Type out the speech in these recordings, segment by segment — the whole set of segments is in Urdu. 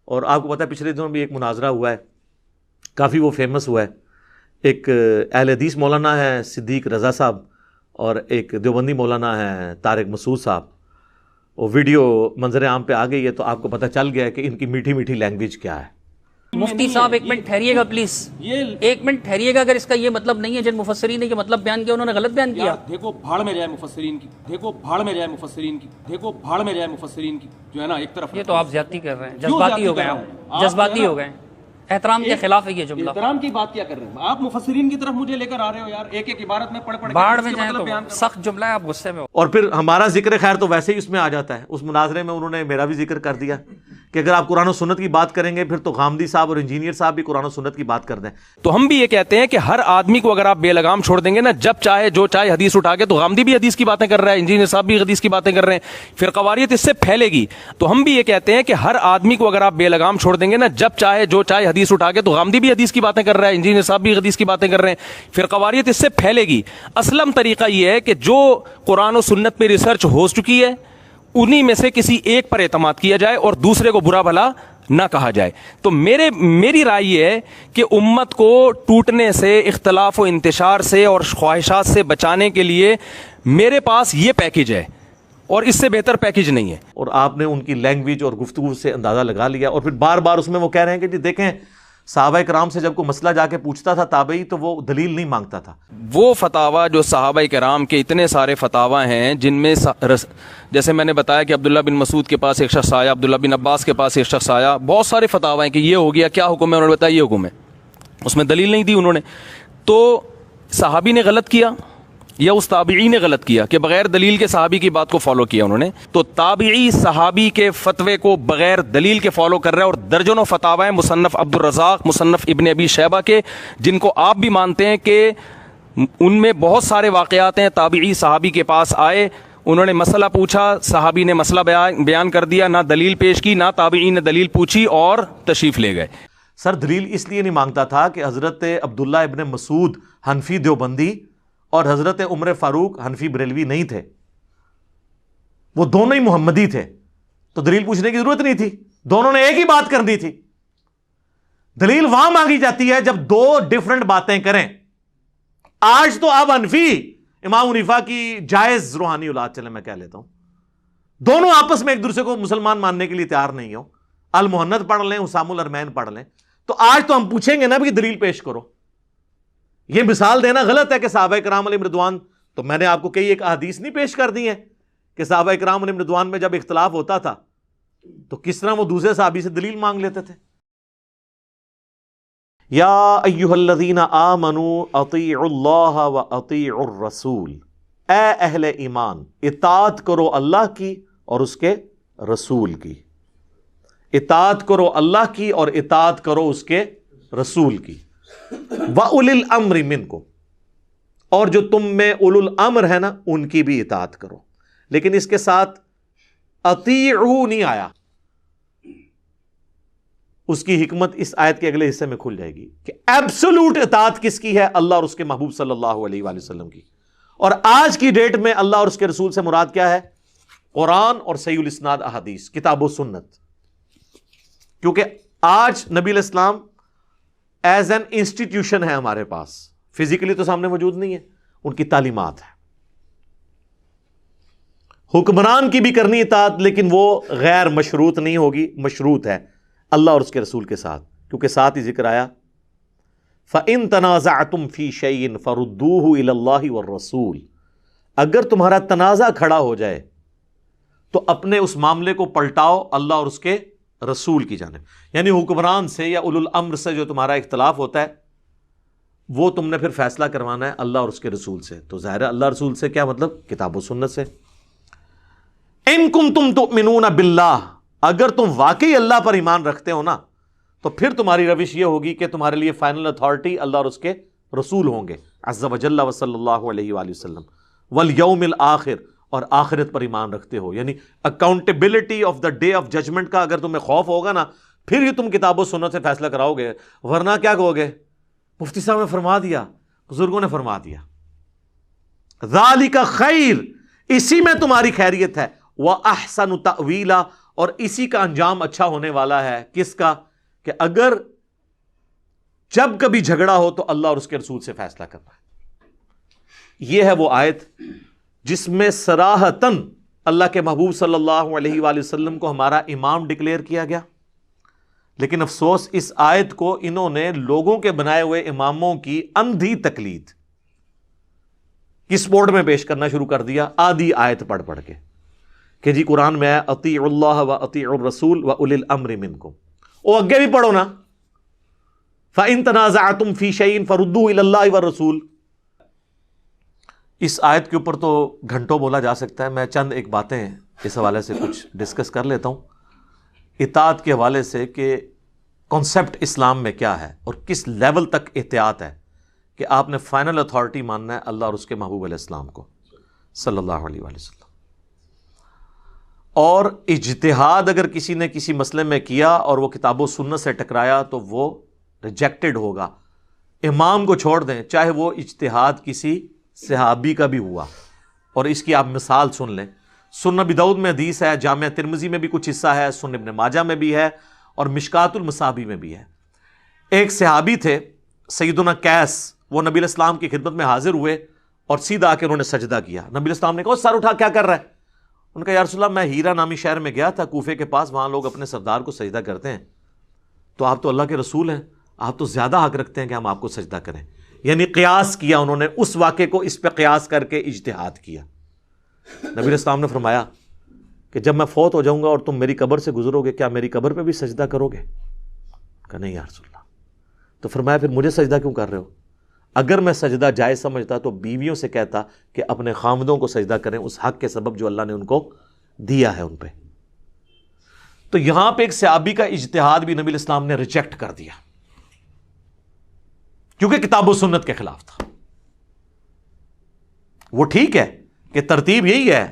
اور آپ کو پتہ ہے پچھلے دنوں بھی ایک مناظرہ ہوا ہے، کافی وہ فیمس ہوا ہے، ایک اہل حدیث مولانا ہے صدیق رضا صاحب اور ایک دیوبندی مولانا ہے طارق مسعود صاحب. وہ ویڈیو منظر عام پہ آ گئی ہے تو آپ کو پتہ چل گیا ہے کہ ان کی میٹھی میٹھی لینگویج کیا ہے. مفتی صاحب ایک منٹ ٹھہریے گا پلیز، ایک منٹ ٹھہریے گا. اگر اس کا یہ مطلب نہیں ہے جن مفسرین نے یہ مطلب بیان کیا انہوں نے غلط بیان کیا. دیکھو بھاڑ میں جائے مفسرین کی، دیکھو بھاڑ میں جائے مفسرین کی، دیکھو بھاڑ میں جائے مفسرین کی، جو ہے نا ایک طرف. یہ تو آپ زیادتی کر رہے ہیں، جذباتی ہو گئے آپ، جذباتی ہو گئے. احترام کے خلاف ہے یہ جملہ. احترام کی بات کیا کر رہے ہیں آپ؟ مفسرین کی طرف مجھے لے کر آ رہے ہو یار، ایک ایک عبارت میں پڑھ باڑ میں جائیں تو سخت جملہ ہے، آپ غصے میں ہو. اور پھر ہمارا ذکر خیر تو ویسے ہی اس میں آ جاتا ہے. اس مناظرے میں انہوں نے میرا بھی ذکر کر دیا کہ اگر آپ قرآن و سنت کی بات کریں گے پھر تو غامدی صاحب اور انجینئر صاحب بھی قرآن و سنت کی بات کر دیں. تو ہم بھی یہ کہتے ہیں کہ ہر آدمی کو اگر آپ بے لگام چھوڑ دیں گے نا، جب چاہے جو چاہے حدیث اٹھا کے، تو غامدی بھی حدیث کی باتیں کر رہا ہے، انجینئر صاحب بھی حدیث کی باتیں کر رہے ہیں، پھر قواریت اس سے پھیلے گی. تو ہم بھی یہ کہتے ہیں کہ ہر آدمی کو اگر آپ بے لگام چھوڑ دیں گے نا، جب چاہے جو چاہے حدیث اٹھا کے، تو غامدی بھی حدیث کی باتیں کر رہا ہے، انجینئر صاحب بھی حدیث کی باتیں کر رہے ہیں، پھر قواریت اس سے پھیلے گی. اسلم طریقہ یہ ہے کہ جو قرآن و سنت پہ ریسرچ ہو چکی ہے انہی میں سے کسی ایک پر اعتماد کیا جائے اور دوسرے کو برا بھلا نہ کہا جائے. تو میری رائے یہ ہے کہ امت کو ٹوٹنے سے، اختلاف و انتشار سے اور خواہشات سے بچانے کے لیے میرے پاس یہ پیکج ہے اور اس سے بہتر پیکج نہیں ہے. اور آپ نے ان کی لینگویج اور گفتگو سے اندازہ لگا لیا. اور پھر بار بار اس میں وہ کہہ رہے ہیں کہ جی دیکھیں صحابہ کرام سے جب کوئی مسئلہ جا کے پوچھتا تھا تابعی تو وہ دلیل نہیں مانگتا تھا. وہ فتاوی جو صحابہ کرام کے اتنے سارے فتاوی ہیں جن میں جیسے میں نے بتایا کہ عبداللہ بن مسعود کے پاس ایک شخص آیا، عبداللہ بن عباس کے پاس ایک شخص آیا، بہت سارے فتاوی ہیں کہ یہ ہو گیا، کیا حکم ہے؟ انہوں نے بتایا یہ حکم ہے، اس میں دلیل نہیں دی انہوں نے. تو صحابی نے غلط کیا یا اس تابعی نے غلط کیا کہ بغیر دلیل کے صحابی کی بات کو فالو کیا انہوں نے؟ تو تابعی صحابی کے فتوے کو بغیر دلیل کے فالو کر رہے ہیں. اور درجنوں فتاوی ہیں مصنف عبد الرزاق، مصنف ابن ابی شیبہ کے، جن کو آپ بھی مانتے ہیں کہ ان میں بہت سارے واقعات ہیں. تابعی صحابی کے پاس آئے، انہوں نے مسئلہ پوچھا، صحابی نے مسئلہ بیان کر دیا، نہ دلیل پیش کی نہ تابعی نے دلیل پوچھی اور تشریف لے گئے. سر دلیل اس لیے نہیں مانگتا تھا کہ حضرت عبداللہ ابن مسعود حنفی دیوبندی اور حضرت عمر فاروق حنفی بریلوی نہیں تھے، وہ دونوں ہی محمدی تھے، تو دلیل پوچھنے کی ضرورت نہیں تھی، دونوں نے ایک ہی بات کرنی تھی. دلیل وہاں مانگی جاتی ہے جب دو ڈیفرنٹ باتیں کریں. آج تو آپ حنفی امام حنیفہ کی جائز روحانی اولاد، چلے میں کہہ لیتا ہوں، دونوں آپس میں ایک دوسرے کو مسلمان ماننے کے لیے تیار نہیں ہو. المحنت پڑھ لیں، حسام الارمین پڑھ لیں، تو آج تو ہم پوچھیں گے نا بھی دلیل پیش کرو. یہ مثال دینا غلط ہے کہ صحابہ کرام علیہم رضوان، تو میں نے آپ کو کئی ایک احادیث نہیں پیش کر دی ہیں کہ صحابہ کرام علیہم رضوان میں جب اختلاف ہوتا تھا تو کس طرح وہ دوسرے صحابی سے دلیل مانگ لیتے تھے. یا ایھا الذین آمنوا اطیعوا اللہ واطیعوا الرسول، اے اہل ایمان اطاعت کرو اللہ کی اور اس کے رسول کی. اطاعت کرو اللہ کی اور اطاعت کرو اس کے رسول کی. وَأُولِي الْأَمْرِ مِنْكُمْ، اور جو تم میں اولو الامر ہے نا ان کی بھی اطاعت کرو. لیکن اس کے ساتھ اطیعوا نہیں آیا. اس کی حکمت اس آیت کے اگلے حصے میں کھل جائے گی کہ ایبسولوٹ اطاعت کس کی ہے؟ اللہ اور اس کے محبوب صلی اللہ علیہ وآلہ وسلم کی. اور آج کی ڈیٹ میں اللہ اور اس کے رسول سے مراد کیا ہے؟ قرآن اور صحیح الاسناد احادیث، کتاب و سنت. کیونکہ آج نبی علیہ السلام ایز این انسٹیٹیوشن ہے ہمارے پاس، فزیکلی تو سامنے موجود نہیں ہے، ان کی تعلیمات ہے. حکمران کی بھی کرنی اطاعت، لیکن وہ غیر مشروط نہیں ہوگی، مشروط ہے اللہ اور اس کے رسول کے ساتھ. کیونکہ ساتھ ہی ذکر آیا فَإِن تَنَازَعْتُمْ فِي شَيْءٍ فَرُدُّوهُ إِلَى اللَّهِ وَالرَّسُولِ، اگر تمہارا تنازع کھڑا ہو جائے تو اپنے اس معاملے کو پلٹاؤ اللہ اور اس کے رسول کی جانب. یعنی حکمران سے یا اولو الامر سے جو تمہارا اختلاف ہوتا ہے وہ تم نے پھر فیصلہ کروانا ہے اللہ اور اس کے رسول سے. تو ظاہر ہے اللہ رسول سے کیا مطلب؟ کتاب و سنت سے. ان کنتم تؤمنون باللہ، اگر تم واقعی اللہ پر ایمان رکھتے ہو نا تو پھر تمہاری روش یہ ہوگی کہ تمہارے لیے فائنل اتھارٹی اللہ اور اس کے رسول ہوں گے عز وجل وصلی اللہ علیہ وآلہ وسلم. والیوم الآخر، اور آخرت پر ایمان رکھتے ہو، یعنی accountability of the day of judgement کا اگر تمہیں خوف ہوگا نا پھر ہی تم کتاب و سنت سے فیصلہ کراؤ گے. ورنہ کیا کہو گے؟ مفتی صاحب نے فرما دیا، بزرگوں نے فرما دیا، ذالک خیر، اسی میں تمہاری خیریت ہے، وَأَحْسَنُ تَأْوِيلًا، اور اسی کا انجام اچھا ہونے والا ہے. کس کا؟ کہ اگر جب کبھی جھگڑا ہو تو اللہ اور اس کے رسول سے فیصلہ کرنا ہے. یہ ہے وہ آیت جس میں صراحتاً اللہ کے محبوب صلی اللہ علیہ وآلہ وسلم کو ہمارا امام ڈکلیئر کیا گیا. لیکن افسوس اس آیت کو انہوں نے لوگوں کے بنائے ہوئے اماموں کی اندھی تقلید کی سپورٹ میں پیش کرنا شروع کر دیا، آدھی آیت پڑھ پڑھ کے کہ جی قرآن میں ہے اطیعوا اللہ و اطیعوا الرسول و اولی الامر منکم. او اگے بھی پڑھو نا، فَإِن تَنَازَعْتُمْ فِي شَيْءٍ فَرُدُّوهُ إِلَى اللَّهِ وَالرَّسُولِ. اس آیت کے اوپر تو گھنٹوں بولا جا سکتا ہے. میں چند ایک باتیں اس حوالے سے کچھ ڈسکس کر لیتا ہوں اطاعت کے حوالے سے کہ کانسیپٹ اسلام میں کیا ہے اور کس لیول تک احتیاط ہے کہ آپ نے فائنل اتھارٹی ماننا ہے اللہ اور اس کے محبوب علیہ السلام کو صلی اللہ علیہ وآلہ وسلم. اور اجتہاد اگر کسی نے کسی مسئلے میں کیا اور وہ کتاب و سنت سے ٹکرایا تو وہ ریجیکٹڈ ہوگا. امام کو چھوڑ دیں، چاہے وہ اجتہاد کسی صحابی کا بھی ہوا. اور اس کی آپ مثال سن لیں، سنن ابی داؤد میں حدیث ہے، جامع ترمذی میں بھی کچھ حصہ ہے، سنن ابن ماجہ میں بھی ہے اور مشکات المصابیح میں بھی ہے. ایک صحابی تھے سیدنا قیس، وہ نبی علیہ السلام کی خدمت میں حاضر ہوئے اور سیدھا آ کے انہوں نے سجدہ کیا. نبی علیہ السلام نے کہا سر اٹھا کیا کر رہا ہے؟ ان کا یا رسول اللہ میں ہیرا نامی شہر میں گیا تھا کوفے کے پاس، وہاں لوگ اپنے سردار کو سجدہ کرتے ہیں، تو آپ تو اللہ کے رسول ہیں، آپ تو زیادہ حق رکھتے ہیں کہ ہم آپ کو سجدہ کریں. یعنی قیاس کیا انہوں نے، اس واقعے کو اس پہ قیاس کر کے اجتہاد کیا. نبی علیہ السلام نے فرمایا کہ جب میں فوت ہو جاؤں گا اور تم میری قبر سے گزرو گے کیا میری قبر پہ بھی سجدہ کرو گے؟ کہا نہیں یا رسول اللہ. تو فرمایا پھر مجھے سجدہ کیوں کر رہے ہو؟ اگر میں سجدہ جائز سمجھتا تو بیویوں سے کہتا کہ اپنے خامدوں کو سجدہ کریں اس حق کے سبب جو اللہ نے ان کو دیا ہے ان پہ. تو یہاں پہ ایک صحابی کا اجتہاد بھی نبی علیہ السلام نے ریجیکٹ کر دیا کیونکہ کتاب و سنت کے خلاف تھا. وہ ٹھیک ہے کہ ترتیب یہی ہے،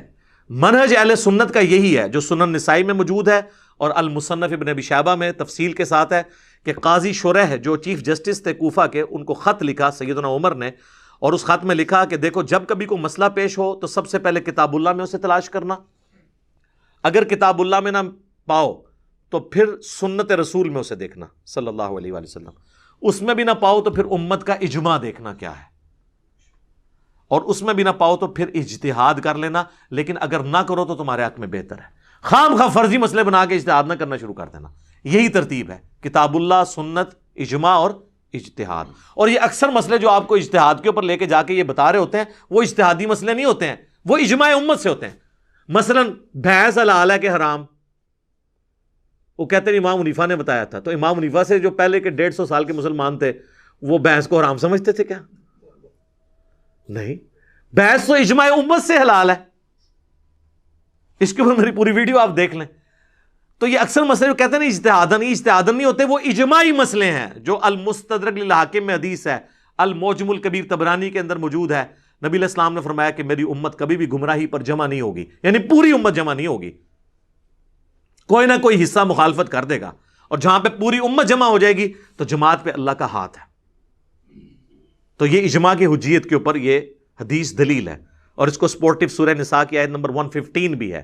منہج اہل سنت کا یہی ہے جو سنن نسائی میں موجود ہے اور المصنف ابن ابی شیبہ میں تفصیل کے ساتھ ہے کہ قاضی شریح جو چیف جسٹس تھے کوفہ کے، ان کو خط لکھا سیدنا عمر نے، اور اس خط میں لکھا کہ دیکھو جب کبھی کوئی مسئلہ پیش ہو تو سب سے پہلے کتاب اللہ میں اسے تلاش کرنا، اگر کتاب اللہ میں نہ پاؤ تو پھر سنت رسول میں اسے دیکھنا صلی اللہ علیہ وآلہ وسلم، اس میں بھی نہ پاؤ تو پھر امت کا اجماع دیکھنا کیا ہے، اور اس میں بھی نہ پاؤ تو پھر اجتہاد کر لینا، لیکن اگر نہ کرو تو تمہارے حق میں بہتر ہے. خام خواہ فرضی مسئلے بنا کے اجتہاد نہ کرنا شروع کر دینا. یہی ترتیب ہے، کتاب اللہ، سنت، اجماع اور اجتہاد. اور یہ اکثر مسئلے جو آپ کو اجتہاد کے اوپر لے کے جا کے یہ بتا رہے ہوتے ہیں وہ اجتہادی مسئلے نہیں ہوتے ہیں، وہ اجماع امت سے ہوتے ہیں. مثلا بھینس حلال ہے کہ حرام، وہ کہتے ہیں امام حنیفہ نے بتایا تھا، تو امام حنیفہ سے جو پہلے کے 150 سال کے مسلمان تھے وہ بھینس کو حرام سمجھتے تھے کیا؟ نہیں، بحث تو اجماع امت سے حلال ہے. اس کے اوپر میری پوری ویڈیو آپ دیکھ لیں. تو یہ اکثر مسئلے جو کہتے ہیں اجتہادن نہیں ہوتے، وہ اجماعی مسئلے ہیں جو المستدرک للحاکم میں حدیث ہے، المعجم الکبیر طبرانی کے اندر موجود ہے. نبی علیہ السلام نے فرمایا کہ میری امت کبھی بھی گمراہی پر جمع نہیں ہوگی، یعنی پوری امت جمع نہیں ہوگی، کوئی نہ کوئی حصہ مخالفت کر دے گا، اور جہاں پہ پوری امت جمع ہو جائے گی تو جماعت پہ اللہ کا ہاتھ ہے. تو یہ اجماع کی حجیت کے اوپر یہ حدیث دلیل ہے. اور اس کو سپورٹو سورہ نساء کی آیت نمبر 115 بھی ہے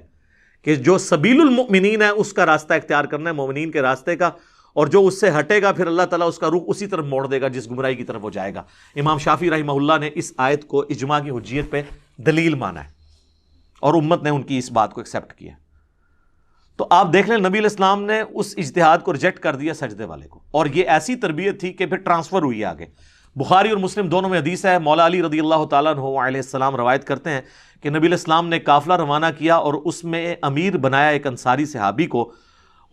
کہ جو سبیل المؤمنین ہے اس کا راستہ اختیار کرنا ہے، مومنین کے راستے کا، اور جو اس سے ہٹے گا پھر اللہ تعالیٰ اس کا رخ اسی طرف موڑ دے گا جس گمراہی کی طرف وہ جائے گا. امام شافعی رحمہ اللہ نے اس آیت کو اجماع کی حجیت پہ دلیل مانا ہے اور امت نے ان کی اس بات کو ایکسیپٹ کیا. تو آپ دیکھ لیں نبی علیہ السلام نے اس اجتہاد کو ریجیکٹ کر دیا سجدے والے کو، اور یہ ایسی تربیت تھی کہ پھر ٹرانسفر ہوئی آگے. بخاری اور مسلم دونوں میں حدیث ہے، مولا علی رضی اللہ تعالیٰ عنہ علیہ السلام روایت کرتے ہیں کہ نبی علیہ السلام نے قافلہ روانہ کیا اور اس میں امیر بنایا ایک انصاری صحابی کو.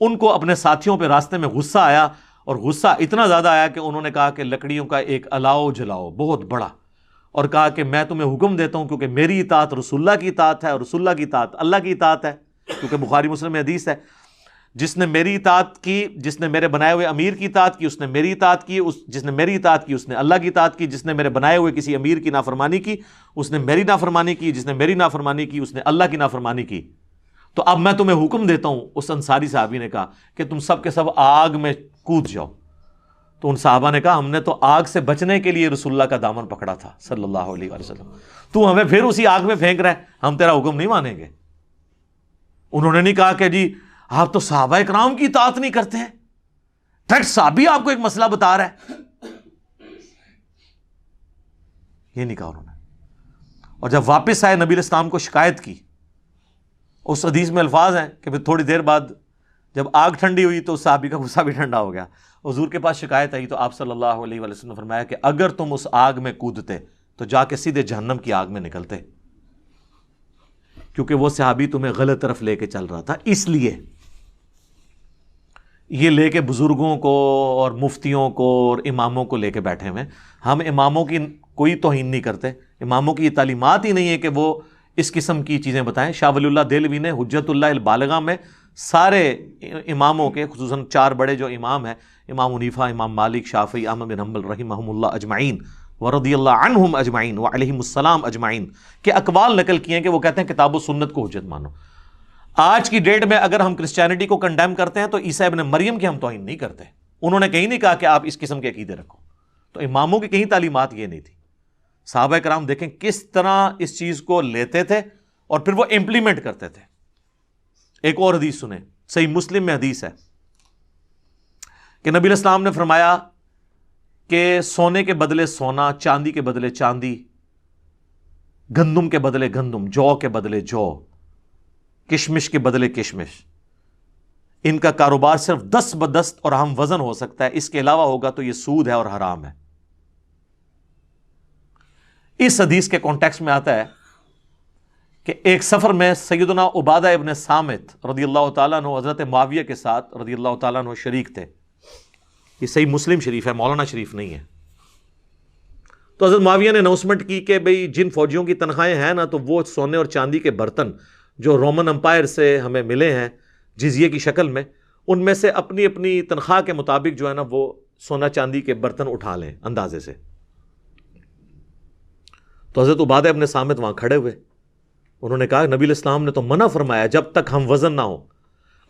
ان کو اپنے ساتھیوں پہ راستے میں غصہ آیا، اور غصہ اتنا زیادہ آیا کہ انہوں نے کہا کہ لکڑیوں کا ایک الاؤ جلاؤ بہت بڑا، اور کہا کہ میں تمہیں حکم دیتا ہوں کیونکہ میری اطاعت رسول اللہ کی اطاعت ہے اور رسول اللہ کی اطاعت اللہ کی اطاعت ہے، کیونکہ بخاری مسلم میں حدیث ہے جس نے میری اطاعت کی، جس نے میرے بنائے ہوئے امیر کی اطاعت کی اس نے میری اطاعت کی، جس نے میری اطاعت کی اس نے اللہ کی اطاعت کی، جس نے میرے بنائے ہوئے کسی امیر کی نافرمانی کی اس نے میری نافرمانی کی، جس نے میری نافرمانی کی اس نے اللہ کی نافرمانی کی. تو اب میں تمہیں حکم دیتا ہوں. اس انصاری صحابی نے کہا کہ تم سب کے سب آگ میں کود جاؤ. تو ان صحابہ نے کہا ہم نے تو آگ سے بچنے کے لیے رسول اللہ کا دامن پکڑا تھا صلی اللہ علیہ وسلم، تو ہمیں پھر اسی آگ میں پھینک رہا ہے، ہم تیرا حکم نہیں مانیں گے. انہوں نے نہیں کہا کہ جی آپ تو صحابہ کرام کی اطاعت نہیں کرتے ہیں، ڈائریکٹ صحابی آپ کو ایک مسئلہ بتا رہا ہے. یہ نہیں کہا انہوں نے. اور جب واپس آئے نبی علیہ السلام کو شکایت کی. اس حدیث میں الفاظ ہیں کہ پھر تھوڑی دیر بعد جب آگ ٹھنڈی ہوئی تو اس صحابی کا غصہ بھی ٹھنڈا ہو گیا. حضور کے پاس شکایت آئی تو آپ صلی اللہ علیہ وسلم نے فرمایا کہ اگر تم اس آگ میں کودتے تو جا کے سیدھے جہنم کی آگ میں نکلتے، کیونکہ وہ صحابی تمہیں غلط طرف لے کے چل رہا تھا. اس لیے یہ لے کے بزرگوں کو اور مفتیوں کو اور اماموں کو لے کے بیٹھے ہوئے. ہم اماموں کی کوئی توہین نہیں کرتے، اماموں کی یہ تعلیمات ہی نہیں ہے کہ وہ اس قسم کی چیزیں بتائیں. شاہ ولی اللہ دہلوی نے حجت اللہ البالغہ میں سارے اماموں کے، خصوصاً 4 بڑے جو امام ہیں، امام حنیفہ، امام مالک، شافعی، احمد بن حنبل رحمہم اللہ اجمعین ورضی اللہ عنہم اجمعین وعلیہم السلام اجمعین کے اقوال نقل کیے ہیں کہ وہ کہتے ہیں کتاب و سنت کو حجت مانو. آج کی ڈیٹ میں اگر ہم کرسچینٹی کو کنڈیم کرتے ہیں تو عیسیٰ ابن مریم کی ہم توہین نہیں کرتے. انہوں نے کہیں نہیں کہا کہ آپ اس قسم کے عقیدے رکھو. تو اماموں کی کہیں تعلیمات یہ نہیں تھی. صحابہ کرام دیکھیں کس طرح اس چیز کو لیتے تھے اور پھر وہ امپلیمنٹ کرتے تھے. ایک اور حدیث سنیں، صحیح مسلم میں حدیث ہے کہ نبی علیہ السلام نے فرمایا کہ سونے کے بدلے سونا، چاندی کے بدلے چاندی، گندم کے بدلے گندم، جو کے بدلے جو، کشمش کے بدلے کشمش، ان کا کاروبار صرف دست بدست اور ہم وزن ہو سکتا ہے، اس کے علاوہ ہوگا تو یہ سود ہے اور حرام ہے. اس حدیث کے کانٹیکسٹ میں آتا ہے کہ ایک سفر میں سیدنا عبادہ ابن صامت رضی اللہ تعالیٰ عنہ حضرت معاویہ کے ساتھ رضی اللہ تعالیٰ عنہ شریک تھے. یہ صحیح مسلم شریف ہے، مولانا شریف نہیں ہے. تو حضرت معاویہ نے اناؤنسمنٹ کی کہ بھئی جن فوجیوں کی تنخواہیں ہیں نا، تو وہ سونے اور چاندی کے برتن جو رومن امپائر سے ہمیں ملے ہیں جزیے کی شکل میں، ان میں سے اپنی اپنی تنخواہ کے مطابق جو ہے نا وہ سونا چاندی کے برتن اٹھا لیں اندازے سے. تو حضرت عبادہ ابن صامت وہاں کھڑے ہوئے. انہوں نے کہا نبی علیہ السلام نے تو منع فرمایا جب تک ہم وزن نہ ہو.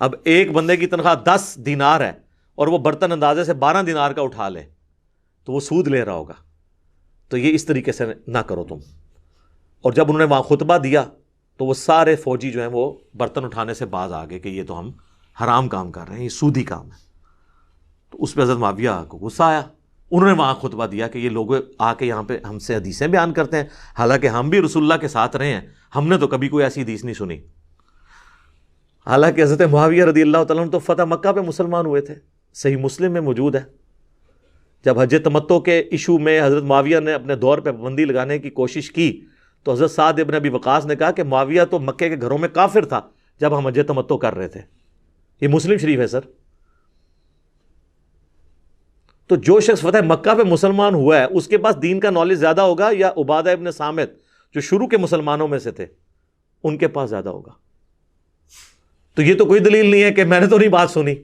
اب ایک بندے کی تنخواہ 10 دینار ہے اور وہ برتن اندازے سے 12 دینار کا اٹھا لے تو وہ سود لے رہا ہوگا. تو یہ اس طریقے سے نہ کرو تم. اور جب انہوں نے وہاں خطبہ دیا تو وہ سارے فوجی جو ہیں وہ برتن اٹھانے سے باز آ گئے کہ یہ تو ہم حرام کام کر رہے ہیں، یہ سودی کام ہے. تو اس پہ حضرت معاویہ کو غصہ آیا. انہوں نے وہاں خطبہ دیا کہ یہ لوگ آ کے یہاں پہ ہم سے حدیثیں بیان کرتے ہیں، حالانکہ ہم بھی رسول اللہ کے ساتھ رہے ہیں، ہم نے تو کبھی کوئی ایسی حدیث نہیں سنی. حالانکہ حضرت معاویہ رضی اللہ تعالیٰ عنہ تو فتح مکہ پہ مسلمان ہوئے تھے. صحیح مسلم میں موجود ہے جب حج تمتع کے ایشو میں حضرت معاویہ نے اپنے دور پہ پابندی لگانے کی کوشش کی تو حضرت سعد ابن ابی وقاص نے کہا کہ معاویہ تو مکے کے گھروں میں کافر تھا جب ہم حج تمتع کر رہے تھے. یہ مسلم شریف ہے سر. تو جو شخص فتح مکہ پہ مسلمان ہوا ہے اس کے پاس دین کا نالج زیادہ ہوگا یا عبادہ ابن صامت جو شروع کے مسلمانوں میں سے تھے ان کے پاس زیادہ ہوگا؟ تو یہ تو کوئی دلیل نہیں ہے کہ میں نے تو نہیں بات سنی.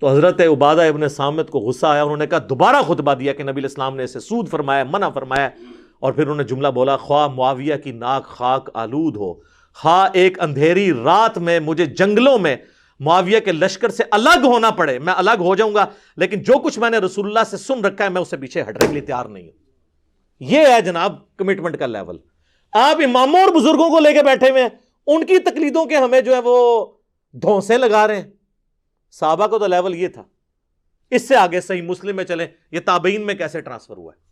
تو حضرت عبادہ ابن صامت کو غصہ آیا. انہوں نے کہا دوبارہ خطبہ دیا کہ نبی علیہ السلام نے اسے سود فرمایا، منع فرمایا. اور پھر انہوں نے جملہ بولا خواہ معاویہ کی ناک خاک آلود ہو، خواہ ایک اندھیری رات میں مجھے جنگلوں میں معاویہ کے لشکر سے الگ ہونا پڑے، میں الگ ہو جاؤں گا، لیکن جو کچھ میں نے رسول اللہ سے سن رکھا ہے میں اس سے پیچھے ہٹنے کے لیے تیار نہیں ہوں. یہ ہے جناب کمٹمنٹ کا لیول. آپ اماموں اور بزرگوں کو لے کے بیٹھے ہوئے ہیں، ان کی تقلیدوں کے ہمیں جو ہے وہ دھونسے لگا رہے ہیں. صحابہ کو تو لیول یہ تھا. اس سے آگے صحیح مسلم میں چلیں، یہ تابعین میں کیسے ٹرانسفر ہوا ہے.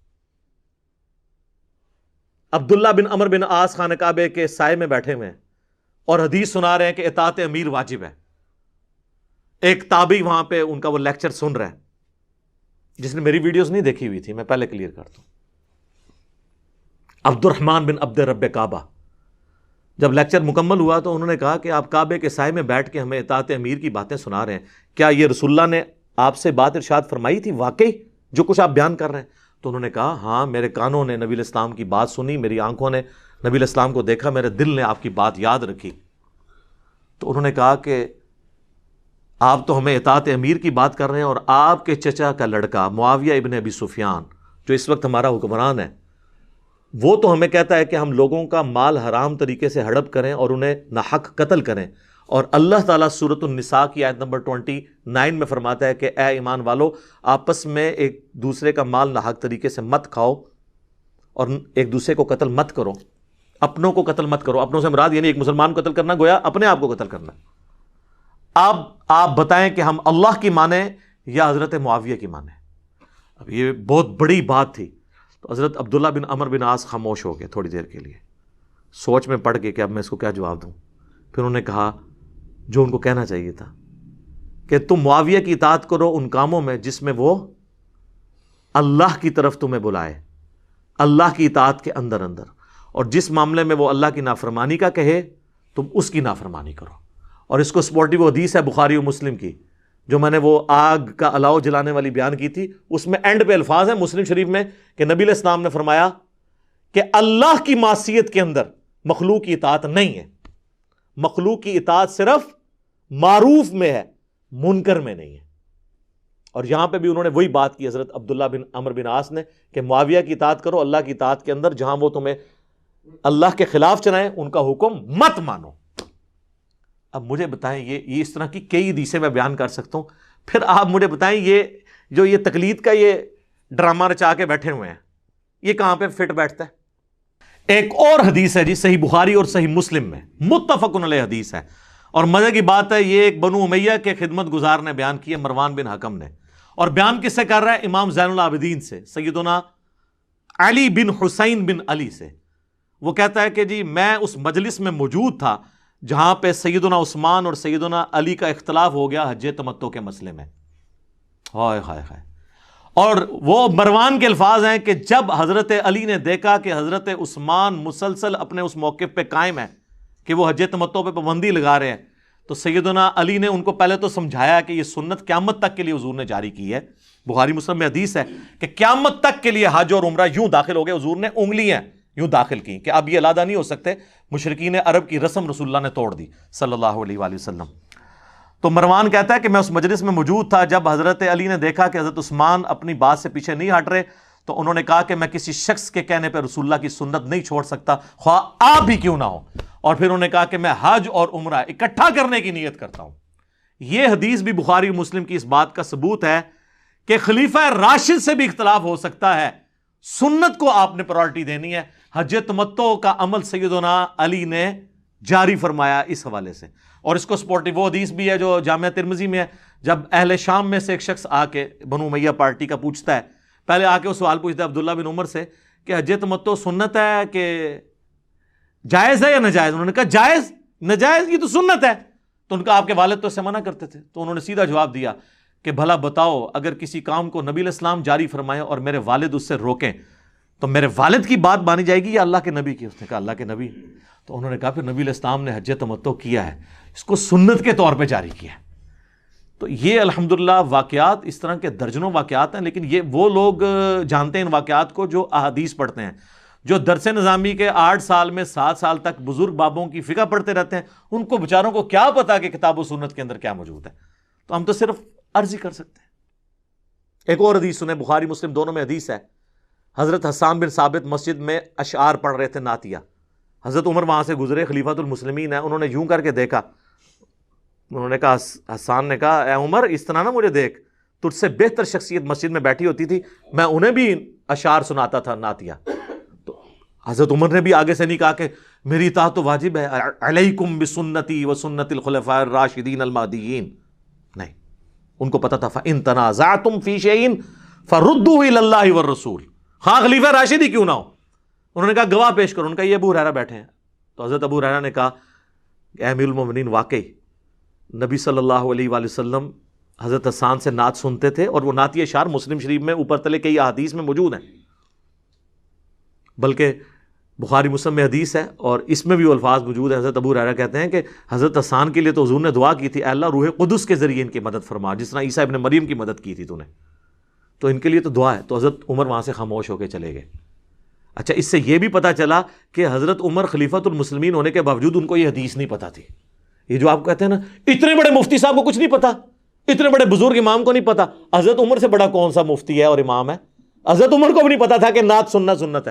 عبداللہ بن عمر بن عاص خانہ کعبہ کے سائے میں بیٹھے ہوئے ہیں اور حدیث سنا رہے ہیں کہ اطاعت امیر واجب ہے. ایک تابعی وہاں پہ ان کا وہ لیکچر سن رہا ہے. جس نے میری ویڈیوز نہیں دیکھی ہوئی تھی میں پہلے کلیئر کرتا ہوں. عبد الرحمن بن عبد رب کعبہ جب لیکچر مکمل ہوا تو انہوں نے کہا کہ آپ کعبے کے سائے میں بیٹھ کے ہمیں اطاعت امیر کی باتیں سنا رہے ہیں، کیا یہ رسول اللہ نے آپ سے بات ارشاد فرمائی تھی واقعی جو کچھ آپ بیان کر رہے ہیں؟ تو انہوں نے کہا ہاں، میرے کانوں نے نبی علیہ السلام کی بات سنی، میری آنکھوں نے نبی علیہ السلام کو دیکھا، میرے دل نے آپ کی بات یاد رکھی. تو انہوں نے کہا کہ آپ تو ہمیں اطاعت امیر کی بات کر رہے ہیں اور آپ کے چچا کا لڑکا معاویہ ابن ابی سفیان جو اس وقت ہمارا حکمران ہے وہ تو ہمیں کہتا ہے کہ ہم لوگوں کا مال حرام طریقے سے ہڑپ کریں اور انہیں ناحق قتل کریں، اور اللہ تعالیٰ سورۃ النساء کی آیت نمبر 29 میں فرماتا ہے کہ اے ایمان والو آپس میں ایک دوسرے کا مال ناحق طریقے سے مت کھاؤ اور ایک دوسرے کو قتل مت کرو، اپنوں کو قتل مت کرو. اپنوں سے مراد یعنی ایک مسلمان کو قتل کرنا گویا اپنے آپ کو قتل کرنا. اب آپ بتائیں کہ ہم اللہ کی مانیں یا حضرت معاویہ کی مانیں؟ اب یہ بہت بڑی بات تھی. تو حضرت عبداللہ بن عمر بن عاص خاموش ہو گئے تھوڑی دیر کے لیے, سوچ میں پڑ گئے کہ اب میں اس کو کیا جواب دوں. پھر انہوں نے کہا جو ان کو کہنا چاہیے تھا کہ تم معاویہ کی اطاعت کرو ان کاموں میں جس میں وہ اللہ کی طرف تمہیں بلائے, اللہ کی اطاعت کے اندر اندر, اور جس معاملے میں وہ اللہ کی نافرمانی کا کہے تم اس کی نافرمانی کرو. اور اس کو سپورٹی وہ حدیث ہے بخاری و مسلم کی جو میں نے وہ آگ کا الاؤ جلانے والی بیان کی تھی, اس میں اینڈ پہ الفاظ ہیں مسلم شریف میں کہ نبی علیہ السلام نے فرمایا کہ اللہ کی معصیت کے اندر مخلوق کی اطاعت نہیں ہے, مخلوق کی اطاعت صرف معروف میں ہے, منکر میں نہیں ہے. اور یہاں پہ بھی انہوں نے وہی بات کی حضرت عبداللہ بن عمر بن عاص نے کہ معاویہ کی اطاعت کرو اللہ کی اطاعت کے اندر, جہاں وہ تمہیں اللہ کے خلاف چلائیں ان کا حکم مت مانو. اب مجھے بتائیں یہ اس طرح کی کئی حدیثیں میں بیان کر سکتا ہوں, پھر آپ مجھے بتائیں یہ تقلید کا یہ ڈرامہ رچا کے بیٹھے ہوئے ہیں یہ کہاں پہ فٹ بیٹھتا ہے؟ ایک اور حدیث ہے جی صحیح بخاری اور صحیح مسلم میں متفق علیہ حدیث ہے, اور مزے کی بات ہے یہ ایک بنو امیہ کے خدمت گزار نے بیان کی ہے, مروان بن حکم نے, اور بیان کس سے کر رہا ہے؟ امام زین العابدین سے, سیدنا علی بن حسین بن علی سے. وہ کہتا ہے کہ جی میں اس مجلس میں موجود تھا جہاں پہ سیدنا عثمان اور سیدنا علی کا اختلاف ہو گیا حج تمتع کے مسئلے میں. ہائے ہائے ہائے. اور وہ مروان کے الفاظ ہیں کہ جب حضرت علی نے دیکھا کہ حضرت عثمان مسلسل اپنے اس موقف پہ قائم ہے کہ وہ حج تمتع پہ پابندی لگا رہے ہیں, تو سیدنا علی نے ان کو پہلے تو سمجھایا کہ یہ سنت قیامت تک کے لیے حضور نے جاری کی ہے. بخاری مسلم میں حدیث ہے کہ قیامت تک کے لیے حج اور عمرہ یوں داخل ہو گئے, حضور نے انگلیاں یوں داخل کی کہ اب یہ علیحدہ نہیں ہو سکتے, مشرکین عرب کی رسم رسول اللہ نے توڑ دی صلی اللہ علیہ وآلہ وسلم. تو مروان کہتا ہے کہ میں اس مجلس میں موجود تھا جب حضرت علی نے دیکھا کہ حضرت عثمان اپنی بات سے پیچھے نہیں ہٹ رہے, تو انہوں نے کہا کہ میں کسی شخص کے کہنے پہ رسول اللہ کی سنت نہیں چھوڑ سکتا خواہ آپ ہی کیوں نہ ہو. اور پھر انہوں نے کہا کہ میں حج اور عمرہ اکٹھا کرنے کی نیت کرتا ہوں. یہ حدیث بھی بخاری مسلم کی اس بات کا ثبوت ہے کہ خلیفہ راشد سے بھی اختلاف ہو سکتا ہے, سنت کو آپ نے پرائرٹی دینی ہے. حج تمتع کا عمل سیدنا علی نے جاری فرمایا اس حوالے سے. اور اس کو سپورٹی وہ حدیث بھی ہے جو جامعہ ترمذی میں ہے, جب اہل شام میں سے ایک شخص آ کے بنو امیہ پارٹی کا پوچھتا ہے, پہلے آ کے وہ سوال پوچھتا ہے عبداللہ بن عمر سے کہ حج تمتع سنت ہے کہ جائز ہے یا ناجائز؟ انہوں نے کہا جائز, ناجائز یہ تو سنت ہے. تو ان کا آپ کے والد تو اسے منع کرتے تھے, تو انہوں نے سیدھا جواب دیا کہ بھلا بتاؤ اگر کسی کام کو نبی علیہ السلام جاری فرمائے اور میرے والد اس سے روکیں تو میرے والد کی بات مانی جائے گی یا اللہ کے نبی کی؟ اس نے کہا اللہ کے نبی. تو انہوں نے کہا پھر نبی علیہ السلام نے حج تمتع کیا ہے, اس کو سنت کے طور پہ جاری کیا ہے. تو یہ الحمدللہ واقعات اس طرح کے درجنوں واقعات ہیں, لیکن یہ وہ لوگ جانتے ہیں ان واقعات کو جو احادیث پڑھتے ہیں, جو درس نظامی کے 8 سال میں 7 سال تک بزرگ بابوں کی فقہ پڑھتے رہتے ہیں, ان کو بیچاروں کو کیا پتا کہ کتاب و سنت کے اندر کیا موجود ہے. تو ہم تو صرف عرض ہی کر سکتے ہیں. ایک اور حدیث سنیں, بخاری مسلم دونوں میں حدیث ہے, حضرت حسان بن ثابت مسجد میں اشعار پڑھ رہے تھے نعتیہ, حضرت عمر وہاں سے گزرے, خلیفۃ المسلمین ہیں, انہوں نے یوں کر کے دیکھا, انہوں نے کہا, حسان نے کہا اے عمر اس طرح نہ مجھے دیکھ, تجھ سے بہتر شخصیت مسجد میں بیٹھی ہوتی تھی, میں انہیں بھی اشعار سناتا تھا نعتیہ. تو حضرت عمر نے بھی آگے سے نہیں کہا کہ میری اطاعت تو واجب ہے, علیکم بسنتی و سنت الخلفاء الراشدین المہدیین, نہیں, ان کو پتا تھا فَإِن تَنَازَعْتُمْ فِي شَيْءٍ فَرُدُّوهُ إِلَى اللَّهِ وَالرَّسُولِ, ہاں خلیفہ راشد ہی کیوں نہ ہو. انہوں نے کہا گواہ پیش کرو, ان کا یہ ابو ہریرہ بیٹھے ہیں. تو حضرت ابو ہریرہ نے کہا اے امیر المومنین واقعی نبی صلی اللہ علیہ وآلہ وسلم حضرت حسان سے نعت سنتے تھے, اور وہ نعتی اشعار مسلم شریف میں اوپر تلے کئی احادیث میں موجود ہیں, بلکہ بخاری مسلم میں حدیث ہے اور اس میں بھی وہ الفاظ موجود ہے. حضرت ابو ہریرہ کہتے ہیں کہ حضرت حسان کے لیے تو حضور نے دعا کی تھی, اے اللہ روح قدس کے ذریعے ان کی مدد فرما, جس طرح عیسیٰ ابن مریم کی مدد کی تھی تو نے, تو ان کے لیے تو دعا ہے. تو حضرت عمر وہاں سے خاموش ہو کے چلے گئے. اچھا, اس سے یہ بھی پتا چلا کہ حضرت عمر خلیفۃ المسلمین ہونے کے باوجود ان کو یہ حدیث نہیں پتا تھی. یہ جو آپ کہتے ہیں نا اتنے بڑے مفتی صاحب کو کچھ نہیں پتا, اتنے بڑے بزرگ امام کو نہیں پتا, حضرت عمر سے بڑا کون سا مفتی ہے اور امام ہے؟ حضرت عمر کو بھی نہیں پتا تھا کہ نعت سننا سنت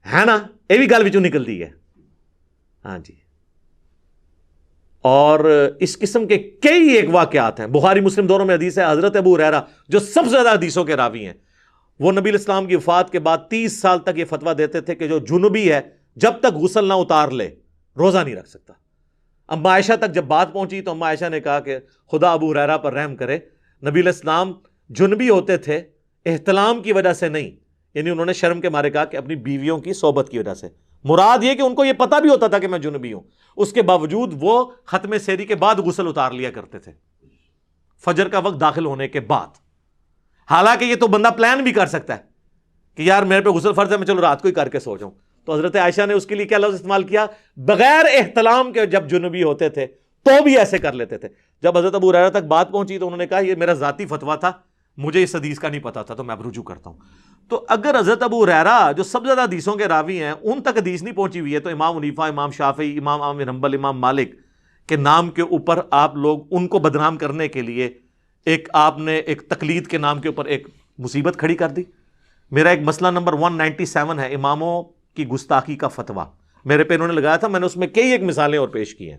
ہے نا, یہ بھی گل وچوں نکلتی ہے. ہاں جی, اور اس قسم کے کئی ایک واقعات ہیں. بخاری مسلم دونوں میں حدیث ہے, حضرت ابو ہریرہ جو سب سے زیادہ حدیثوں کے راوی ہیں, وہ نبی علیہ السلام کی وفات کے بعد 30 سال تک یہ فتویٰ دیتے تھے کہ جو جنوبی ہے جب تک غسل نہ اتار لے روزہ نہیں رکھ سکتا. اما عائشہ تک جب بات پہنچی تو اما عائشہ نے کہا کہ خدا ابو ہریرہ پر رحم کرے، نبی علیہ السلام جنبی ہوتے تھے احتلام کی وجہ سے نہیں، یعنی انہوں نے شرم کے مارے کہا کہ اپنی بیویوں کی صحبت کی وجہ سے، مراد یہ کہ ان کو یہ پتہ بھی ہوتا تھا کہ میں جنبی ہوں، اس کے باوجود وہ ختم سحری کے بعد غسل اتار لیا کرتے تھے، فجر کا وقت داخل ہونے کے بعد۔ حالانکہ یہ تو بندہ پلان بھی کر سکتا ہے کہ یار میرے پہ غسل فرض ہے، میں چلو رات کو ہی کر کے سو جاؤں، تو حضرت عائشہ نے اس کے لیے کیا لفظ استعمال کیا؟ بغیر احتلام کے جب جنبی ہوتے تھے تو بھی ایسے کر لیتے تھے۔ جب حضرت ابو ہریرہ تک بات پہنچی تو انہوں نے کہا یہ میرا ذاتی فتویٰ تھا، مجھے اس حدیث کا نہیں پتا تھا، تو میں اب رجوع کرتا ہوں۔ تو اگر حضرت ابو ہریرہ جو سب سے زیادہ حدیثوں کے راوی ہیں ان تک حدیث نہیں پہنچی ہوئی ہے، تو امام حنیفہ، امام شافعی، امام احمد بن حنبل، امام مالک کے نام کے اوپر آپ لوگ ان کو بدنام کرنے کے لیے آپ نے ایک تقلید کے نام کے اوپر ایک مصیبت کھڑی کر دی۔ میرا ایک مسئلہ نمبر 197 ہے اماموں کی گستاخی کا فتویٰ، میرے پہ انہوں نے لگایا تھا، میں نے اس میں کئی ایک مثالیں اور پیش کی ہیں،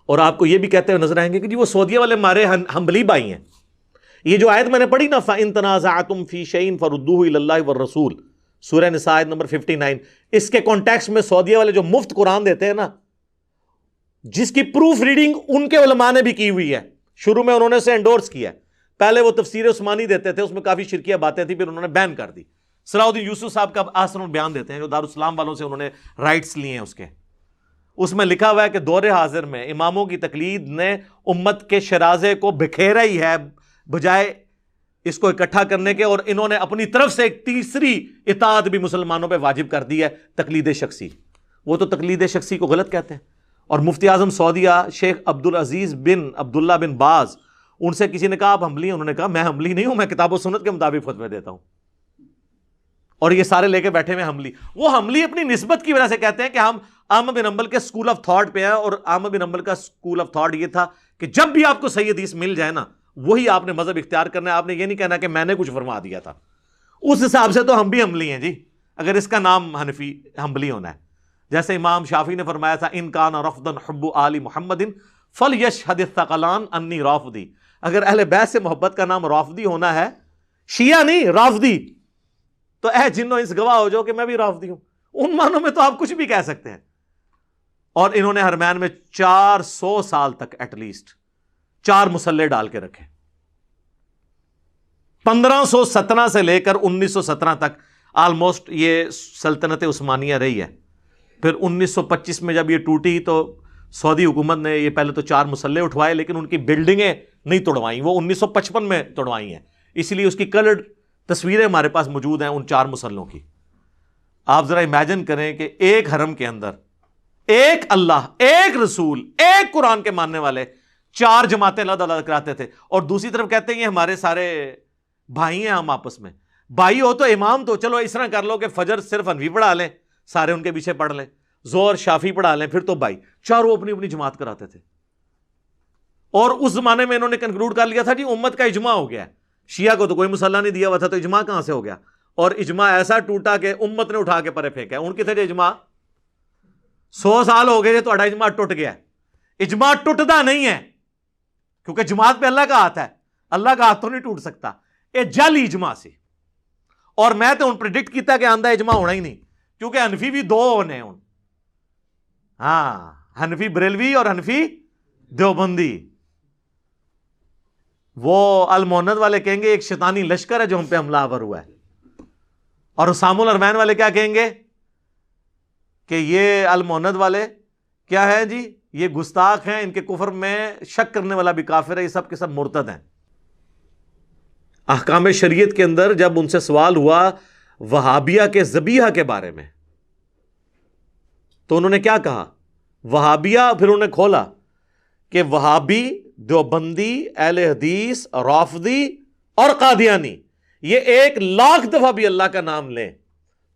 اور آپ کو یہ بھی کہتے ہوئے نظر آئیں گے کہ جی وہ سعودیہ والے ہمارے حنبلی بھائی ہیں۔ یہ جو آیت میں نے پڑھی نا فَإِن تَنَازَعْتُمْ فِي شَيْءٍ فَرُدُّوهُ إِلَى اللَّهِ وَالرَّسُولِ، سورہ نساء آیت نمبر 59، اس کے کانٹیکسٹ میں سعودیہ والے جو مفت قرآن دیتے ہیں نا، جس کی پروف ریڈنگ ان کے علماء نے بھی کی ہوئی ہے، شروع میں انہوں نے اسے انڈورس کیا ہے، پہلے وہ تفسیر عثمانی دیتے تھے، اس میں کافی شرکیہ باتیں تھیں، پھر انہوں نے بین کر دی۔ صلاح الدین یوسف صاحب کا آسن البیان دیتے ہیں جو دارالاسلام والوں سے انہوں نے رائٹس لیے ہیں اس کے، اس میں لکھا ہوا ہے کہ دور حاضر میں اماموں کی تقلید نے امت کے شرازے کو بکھیرا ہی ہے بجائے اس کو اکٹھا کرنے کے، اور انہوں نے اپنی طرف سے ایک تیسری اطاعت بھی مسلمانوں پہ واجب کر دی ہے، تقلید شخصی۔ وہ تو تقلید شخصی کو غلط کہتے ہیں۔ اور مفتی اعظم سعودیہ شیخ عبدالعزیز بن عبداللہ بن باز، ان سے کسی نے کہا آپ حنبلی ہیں؟ انہوں نے کہا میں حنبلی نہیں ہوں، میں کتاب و سنت کے مطابق فتوے دیتا ہوں، اور یہ سارے لے کے بیٹھے ہوئے حنبلی۔ وہ حنبلی اپنی نسبت کی وجہ سے کہتے ہیں کہ ہم احمد بن حنبل کے اسکول آف تھاٹ پہ ہیں، اور احمد بن حنبل کا اسکول آف تھاٹ یہ تھا کہ جب بھی آپ کو صحیح حدیث مل جائے نا وہی آپ نے مذہب اختیار کرنا ہے، آپ نے یہ نہیں کہنا کہ میں نے کچھ فرما دیا تھا۔ اس حساب سے تو ہم بھی حنبلی ہیں جی، اگر اس کا نام حنفی حنبلی ہونا ہے۔ جیسے امام شافعی نے فرمایا تھا ان کان رفضا حب آل محمد فلیشہد الثقلان انی رافضی، اگر اہل بیت سے محبت کا نام رافضی ہونا ہے، شیعہ نہیں رافضی، تو اے جنوں انس گواہ ہو جاؤ کہ میں بھی رافضی ہوں۔ ان معنوں میں تو آپ کچھ بھی کہہ سکتے ہیں۔ اور انہوں نے حرمین میں 400 سال تک ایٹ لیسٹ 4 مسلح ڈال کے رکھے، 1517 سے لے کر 1917 تک آلموسٹ یہ سلطنت عثمانیہ رہی ہے۔ پھر 1925 میں جب یہ ٹوٹی تو سعودی حکومت نے یہ پہلے تو 4 مسلح اٹھوائے، لیکن ان کی بلڈنگیں نہیں توڑوائیں، وہ 1955 میں توڑوائی ہیں، اسی لیے اس کی کلرڈ تصویریں ہمارے پاس موجود ہیں ان 4 مسلحوں کی۔ آپ ذرا امیجن کریں کہ ایک حرم کے اندر ایک اللہ، ایک رسول، ایک قرآن کے ماننے والے 4 جماعتیں علیحدہ علیحدہ کراتے تھے، اور دوسری طرف کہتے ہیں یہ ہمارے سارے بھائی ہیں، ہم آپس میں بھائی ہو تو امام تو چلو اس طرح کر لو کہ فجر صرف حنفی پڑھا لیں، سارے ان کے پیچھے پڑھ لیں، ظہر شافی پڑھا لیں، پھر تو بھائی، چاروں اپنی اپنی جماعت کراتے تھے۔ اور اس زمانے میں انہوں نے کنکلوڈ کر لیا تھا جی امت کا اجماع ہو گیا ہے، شیعہ کو تو کوئی مسئلہ نہیں دیا ہوا تھا، تو اجماع کہاں سے ہو گیا؟ اور اجماع ایسا ٹوٹا کہ امت نے اٹھا کے پرے پھینکا۔ ان کتنے اجماع 100 سال ہو گئے تو اجماع ٹوٹ گیا۔ اجماع ٹوٹتا نہیں ہے کیونکہ جماعت پہ اللہ کا ہاتھ ہے، اللہ کا ہاتھ تو نہیں ٹوٹ سکتا، یہ جعلی اجماع سی۔ اور میں تو ان پریڈکٹ کیتا کہ آندہ اجماع ہونا ہی نہیں، کیونکہ حنفی بھی 2 ہونے ہیں، ہاں حنفی بریلوی اور حنفی دیوبندی۔ وہ الموند والے کہیں گے ایک شیطانی لشکر ہے جو ہم پہ حملہ آور ہوا ہے، اور اسام الارمین والے کیا کہیں گے کہ یہ الموند والے کیا ہے جی، یہ گستاخ ہیں، ان کے کفر میں شک کرنے والا بھی کافر ہے، یہ سب کے سب مرتد ہیں۔ احکام شریعت کے اندر جب ان سے سوال ہوا وہابیہ کے ذبیحہ کے بارے میں تو انہوں نے کیا کہا؟ وہابیہ، پھر انہوں نے کھولا کہ وہابی، دیوبندی، اہل حدیث، رافضی اور قادیانی یہ 1,00,000 دفعہ بھی اللہ کا نام لیں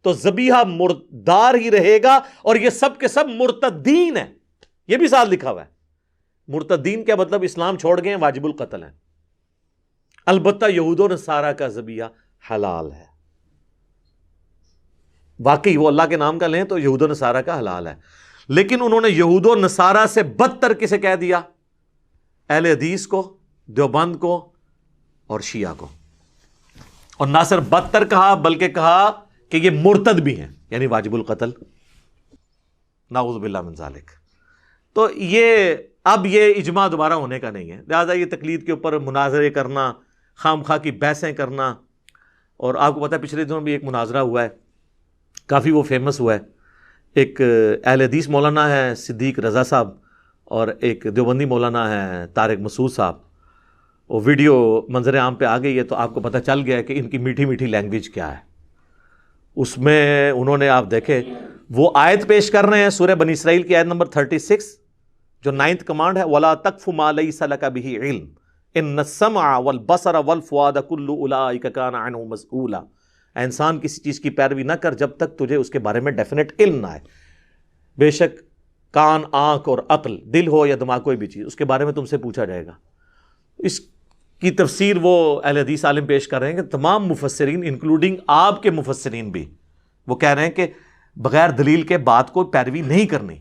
تو ذبیحہ مردار ہی رہے گا، اور یہ سب کے سب مرتدین ہیں۔ یہ بھی ساتھ لکھا ہوا ہے۔ مرتدین کیا مطلب؟ اسلام چھوڑ گئے ہیں، واجب القتل ہیں۔ البتہ یہود و نصارہ کا ذبیحہ حلال ہے، واقعی وہ اللہ کے نام کا لیں تو یہود و نصارہ کا حلال ہے، لیکن انہوں نے یہود و نصارہ سے بدتر کسے کہہ دیا؟ اہل حدیث کو، دیوبند کو اور شیعہ کو۔ اور نہ صرف بدتر کہا بلکہ کہا کہ یہ مرتد بھی ہیں، یعنی واجب القتل، نعوذ باللہ من ذالک۔ تو یہ اب یہ اجماع دوبارہ ہونے کا نہیں ہے، لہٰذا یہ تقلید کے اوپر مناظرے کرنا، خام خواہ کی بحثیں کرنا. اور آپ کو پتہ ہے پچھلے دنوں بھی ایک مناظرہ ہوا ہے، کافی وہ فیمس ہوا ہے. ایک اہل حدیث مولانا ہے صدیق رضا صاحب اور ایک دیوبندی مولانا ہے طارق مسعود صاحب. وہ ویڈیو منظر عام پہ آ گئی ہے تو آپ کو پتہ چل گیا ہے کہ ان کی میٹھی میٹھی لینگویج کیا ہے. اس میں انہوں نے آپ دیکھے وہ آیت پیش کر رہے ہیں سورہ بنی اسرائیل کی آیت نمبر 36 جو 9th کمانڈ ہے، وَلَا تَقْفُ مَا لَيْسَ لَكَ بِهِ عِلْمٌ إِنَّ السَّمْعَ وَالْبَصَرَ وَالْفُؤَادَ كُلُّ أُولَٰئِكَ كَانَ عَنْهُ مَسْئُولًا. انسان کسی چیز کی پیروی نہ کر جب تک تجھے اس کے بارے میں ڈیفینیٹ علم نہ آئے. بے شک کان، آنکھ اور عقل، دل ہو یا دماغ کوئی بھی چیز، اس کے بارے میں تم سے پوچھا جائے گا. اس کی تفسیر وہ اہل حدیث عالم پیش کر رہے ہیں کہ تمام مفسرین انکلوڈنگ آپ کے مفسرین بھی وہ کہہ رہے ہیں کہ بغیر دلیل کے بات کو پیروی نہیں کرنی،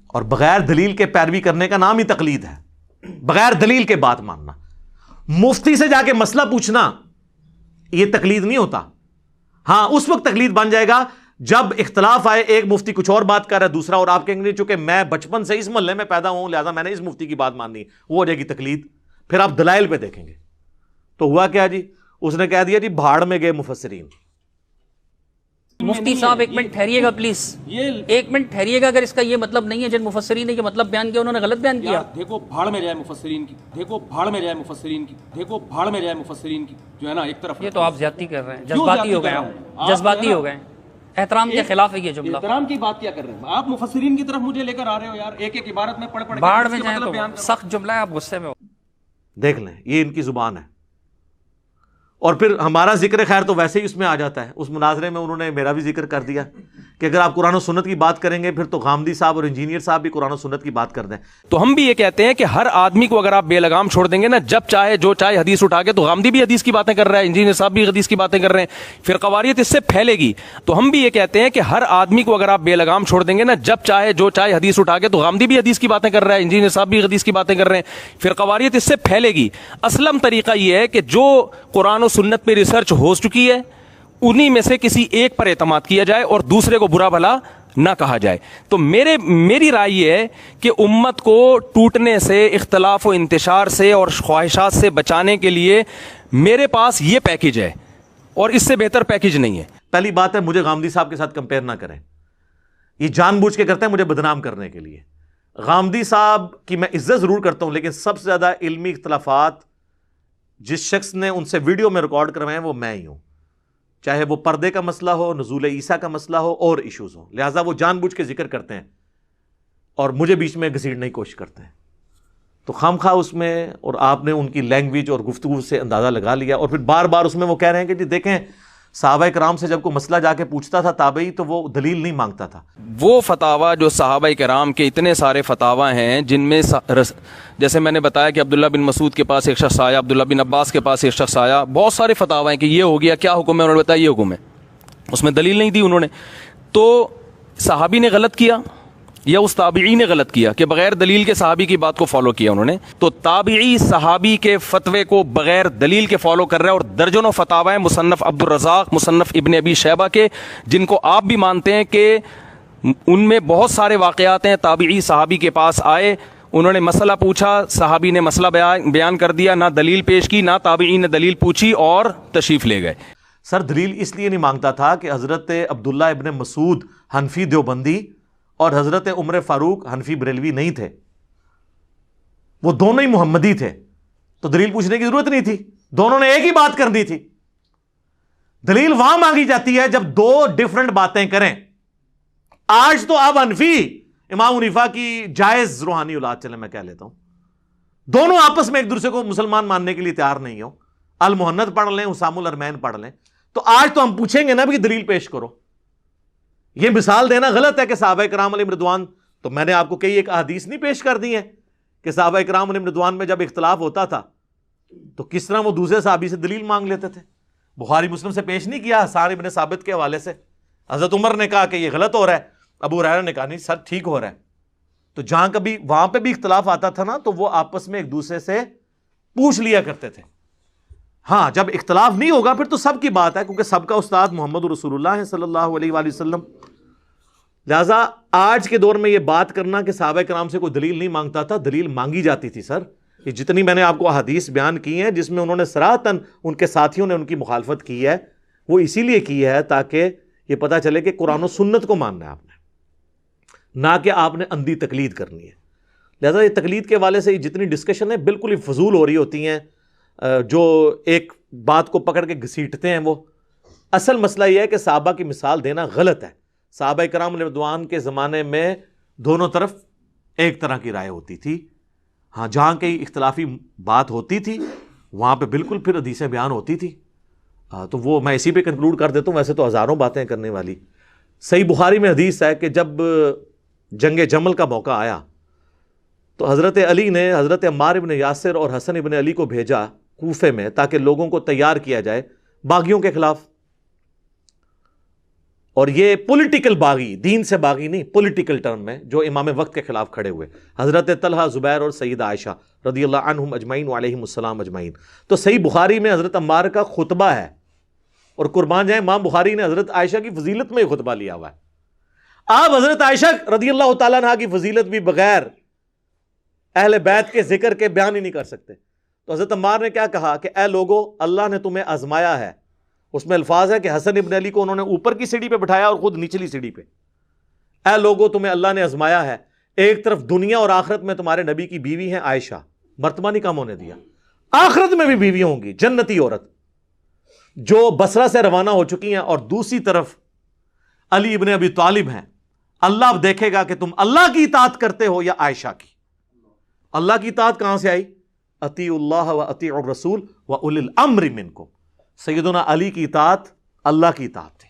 اور بغیر دلیل کے پیروی کرنے کا نام ہی تقلید ہے. بغیر دلیل کے بات ماننا، مفتی سے جا کے مسئلہ پوچھنا، یہ تقلید نہیں ہوتا. ہاں اس وقت تقلید بن جائے گا جب اختلاف آئے، ایک مفتی کچھ اور بات کر رہا ہے دوسرا، اور آپ کہیں گے چونکہ میں بچپن سے اس محلے میں پیدا ہوں لہذا میں نے اس مفتی کی بات ماننی، وہ ہو جائے گی تقلید. پھر آپ دلائل پہ دیکھیں گے تو ہوا کیا جی، اس نے کہہ دیا جی بھاڑ میں گئے مفسرین. مفتی صاحب ایک منٹ ٹھہریے گا پلیز، ایک منٹ ٹھہریے گا. اگر اس کا یہ مطلب نہیں ہے جن مفسرین نے یہ مطلب بیان کیا انہوں نے غلط بیان کیا. دیکھو بھاڑ میں جائے مفسرین کی، دیکھو بھاڑ میں جائے مفسرین کی، دیکھو بھاڑ میں جائے مفسرین کی، جو ہے نا ایک طرف. یہ تو آپ زیادتی کر رہے ہیں، جذباتی ہو گئے آپ، جذباتی ہو گئے. احترام کے خلاف ہے یہ جملہ. احترام کی بات کیا کر رہے ہیں آپ؟ مفسرین کی طرف مجھے لے کر آ رہے ہو یار، ایک ایک عبارت میں پڑھ پڑھ باڑ میں جائیں تو سخت جملہ ہے، آپ غصے میں ہو. دیکھ لیں یہ ان کی زبان ہے. اور پھر ہمارا ذکر خیر تو ویسے ہی اس میں آ جاتا ہے. اس مناظرے میں انہوں نے میرا بھی ذکر کر دیا کہ اگر آپ قرآن و سنت کی بات کریں گے پھر تو غامدی صاحب اور انجینئر صاحب بھی قرآن و سنت کی بات کر دیں. تو ہم بھی یہ کہتے ہیں کہ ہر آدمی کو اگر آپ بے لگام چھوڑ دیں گے نا، جب چاہے جو چاہے حدیث اٹھا کے، تو غامدی بھی حدیث کی باتیں کر رہا ہے، انجینئر صاحب بھی حدیث کی باتیں کر رہے ہیں، پھر قواریت اس سے پھیلے گی. تو ہم بھی یہ کہتے ہیں کہ ہر آدمی کو اگر آپ بے لگام چھوڑ دیں گے نا، جب چاہے جو چاہے حدیث اٹھا کے، تو غامدی بھی حدیث کی باتیں کر رہا ہے، انجینئر صاحب بھی حدیث کی باتیں کر رہے ہیں، پھر قواریت اس سے پھیلے گی. اسلم طریقہ یہ ہے کہ جو قرآن و سنت پہ ریسرچ ہو چکی ہے انہی میں سے کسی ایک پر اعتماد کیا جائے اور دوسرے کو برا بھلا نہ کہا جائے. تو میری رائے یہ ہے کہ امت کو ٹوٹنے سے، اختلاف و انتشار سے اور خواہشات سے بچانے کے لیے میرے پاس یہ پیکج ہے اور اس سے بہتر پیکج نہیں ہے. پہلی بات ہے مجھے غامدی صاحب کے ساتھ کمپیئر نہ کریں، یہ جان بوجھ کے کرتے ہیں مجھے بدنام کرنے کے لیے. غامدی صاحب کی میں عزت ضرور کرتا ہوں لیکن سب سے زیادہ علمی اختلافات جس شخص نے ان سے ویڈیو میں ریکارڈ کروائے ہیں وہ میں ہی ہوں، چاہے وہ پردے کا مسئلہ ہو، نزول عیسیٰ کا مسئلہ ہو اور ایشوز ہو. لہٰذا وہ جان بوجھ کے ذکر کرتے ہیں اور مجھے بیچ میں گھسیٹنے کی کوشش کرتے ہیں. تو خام خواہ اس میں، اور آپ نے ان کی لینگویج اور گفتگو سے اندازہ لگا لیا. اور پھر بار بار اس میں وہ کہہ رہے ہیں کہ جی دیکھیں صحابہ کرام سے جب کوئی مسئلہ جا کے پوچھتا تھا تابعی تو وہ دلیل نہیں مانگتا تھا. وہ فتاوا جو صحابہ کرام کے اتنے سارے فتاوا ہیں جن میں جیسے میں نے بتایا کہ عبداللہ بن مسعود کے پاس ایک شخص آیا، عبداللہ بن عباس کے پاس ایک شخص آیا، بہت سارے فتاوا ہیں کہ یہ ہو گیا، کیا حکم ہے؟ انہوں نے بتایا یہ حکم ہے، اس میں دلیل نہیں دی انہوں نے. تو صحابی نے غلط کیا یا اس تابعی نے غلط کیا کہ بغیر دلیل کے صحابی کی بات کو فالو کیا انہوں نے؟ تو تابعی صحابی کے فتوے کو بغیر دلیل کے فالو کر رہے ہیں. اور درجنوں فتاوا ہیں مصنف عبد الرزاق، مصنف ابن ابی شیبہ کے، جن کو آپ بھی مانتے ہیں کہ ان میں بہت سارے واقعات ہیں. تابعی صحابی کے پاس آئے، انہوں نے مسئلہ پوچھا، صحابی نے مسئلہ بیان کر دیا، نہ دلیل پیش کی، نہ تابعی نے دلیل پوچھی اور تشریف لے گئے. سر دلیل اس لیے نہیں مانگتا تھا کہ حضرت عبداللہ ابن مسعود حنفی دیوبندی اور حضرت عمر فاروق حنفی بریلوی نہیں تھے، وہ دونوں ہی محمدی تھے، تو دلیل پوچھنے کی ضرورت نہیں تھی، دونوں نے ایک ہی بات کرنی تھی. دلیل وہاں مانگی جاتی ہے جب دو ڈیفرنٹ باتیں کریں. آج تو آپ حنفی امام حنیفہ کی جائز روحانی اولاد، چلیں میں کہہ لیتا ہوں، دونوں آپس میں ایک دوسرے کو مسلمان ماننے کے لیے تیار نہیں ہو. المحنت پڑھ لیں، حسام الارمین پڑھ لیں، تو آج تو ہم پوچھیں گے نا بھی دلیل پیش کرو. یہ مثال دینا غلط ہے کہ صحابہ کرام علیہم رضوان، تو میں نے آپ کو کئی ایک احادیث نہیں پیش کر دی ہیں کہ صحابہ کرام علیہم رضوان میں جب اختلاف ہوتا تھا تو کس طرح وہ دوسرے صحابی سے دلیل مانگ لیتے تھے. بخاری مسلم سے پیش نہیں کیا حسان ابن ثابت کے حوالے سے. حضرت عمر نے کہا کہ یہ غلط ہو رہا ہے، ابو ہریرہ نے کہا نہیں سر ٹھیک ہو رہا ہے. تو جہاں کبھی وہاں پہ بھی اختلاف آتا تھا نا تو وہ آپس میں ایک دوسرے سے پوچھ لیا کرتے تھے. ہاں جب اختلاف نہیں ہوگا پھر تو سب کی بات ہے، کیونکہ سب کا استاد محمد رسول اللہ صلی اللہ علیہ وآلہ وسلم. لہٰذا آج کے دور میں یہ بات کرنا کہ صحابہ کرام سے کوئی دلیل نہیں مانگتا تھا، دلیل مانگی جاتی تھی سر. یہ جتنی میں نے آپ کو احادیث بیان کی ہیں جس میں انہوں نے صراحتاً ان کے ساتھیوں نے ان کی مخالفت کی ہے، وہ اسی لیے کی ہے تاکہ یہ پتہ چلے کہ قرآن و سنت کو ماننا ہے آپ نے، نہ کہ آپ نے اندھی تقلید کرنی ہے. لہذا یہ تقلید کے حوالے سے یہ جتنی ڈسکشن ہے بالکل ہی فضول ہو رہی ہوتی ہیں. جو ایک بات کو پکڑ کے گھسیٹتے ہیں، وہ اصل مسئلہ یہ ہے کہ صحابہ کی مثال دینا غلط ہے. صحابہ کرام رضوان کے زمانے میں دونوں طرف ایک طرح کی رائے ہوتی تھی. ہاں جہاں کہیں اختلافی بات ہوتی تھی وہاں پہ بالکل پھر حدیثیں بیان ہوتی تھی. تو وہ میں اسی پہ کنکلوڈ کر دیتا ہوں، ویسے تو ہزاروں باتیں کرنے والی. صحیح بخاری میں حدیث ہے کہ جب جنگ جمل کا موقع آیا تو حضرت علی نے حضرت عمار ابن یاسر اور حسن ابن علی کو بھیجا کوفے میں تاکہ لوگوں کو تیار کیا جائے باغیوں کے خلاف. اور یہ پولیٹیکل باغی، دین سے باغی نہیں، پولیٹیکل ٹرم میں جو امام وقت کے خلاف کھڑے ہوئے، حضرت طلحہ، زبیر اور سیدہ عائشہ رضی اللہ عنہم اجمعین وعلیہم السلام اجمعین. تو صحیح بخاری میں حضرت عمار کا خطبہ ہے، اور قربان جائیں امام بخاری نے حضرت عائشہ کی فضیلت میں خطبہ لیا ہوا ہے. آپ حضرت عائشہ رضی اللہ تعالیٰ عنہ کی فضیلت بھی بغیر اہل بیت کے ذکر کے بیان ہی نہیں کر سکتے. تو حضرت عمار نے کیا کہا کہ اے لوگو، اللہ نے تمہیں آزمایا ہے. اس میں الفاظ ہے کہ حسن ابن علی کو انہوں نے اوپر کی سیڑھی پہ بٹھایا اور خود نچلی سیڑھی پہ. اے لوگو، تمہیں اللہ نے آزمایا ہے. ایک طرف دنیا اور آخرت میں تمہارے نبی کی بیوی ہیں عائشہ، مرتبہ نہیں کم ہونے دیا. آخرت میں بھی بیوی ہوں گی، جنتی عورت جو بصرہ سے روانہ ہو چکی ہیں، اور دوسری طرف علی ابن ابی طالب ہیں. اللہ اب دیکھے گا کہ تم اللہ کی اطاعت کرتے ہو یا عائشہ کی. اللہ کی اطاعت کہاں سے آئی؟ اطیعوا اللہ و اطیعوا الرسول و اولی الامر منکم. سیدنا علی کی اطاعت اللہ کی اطاعت تھی.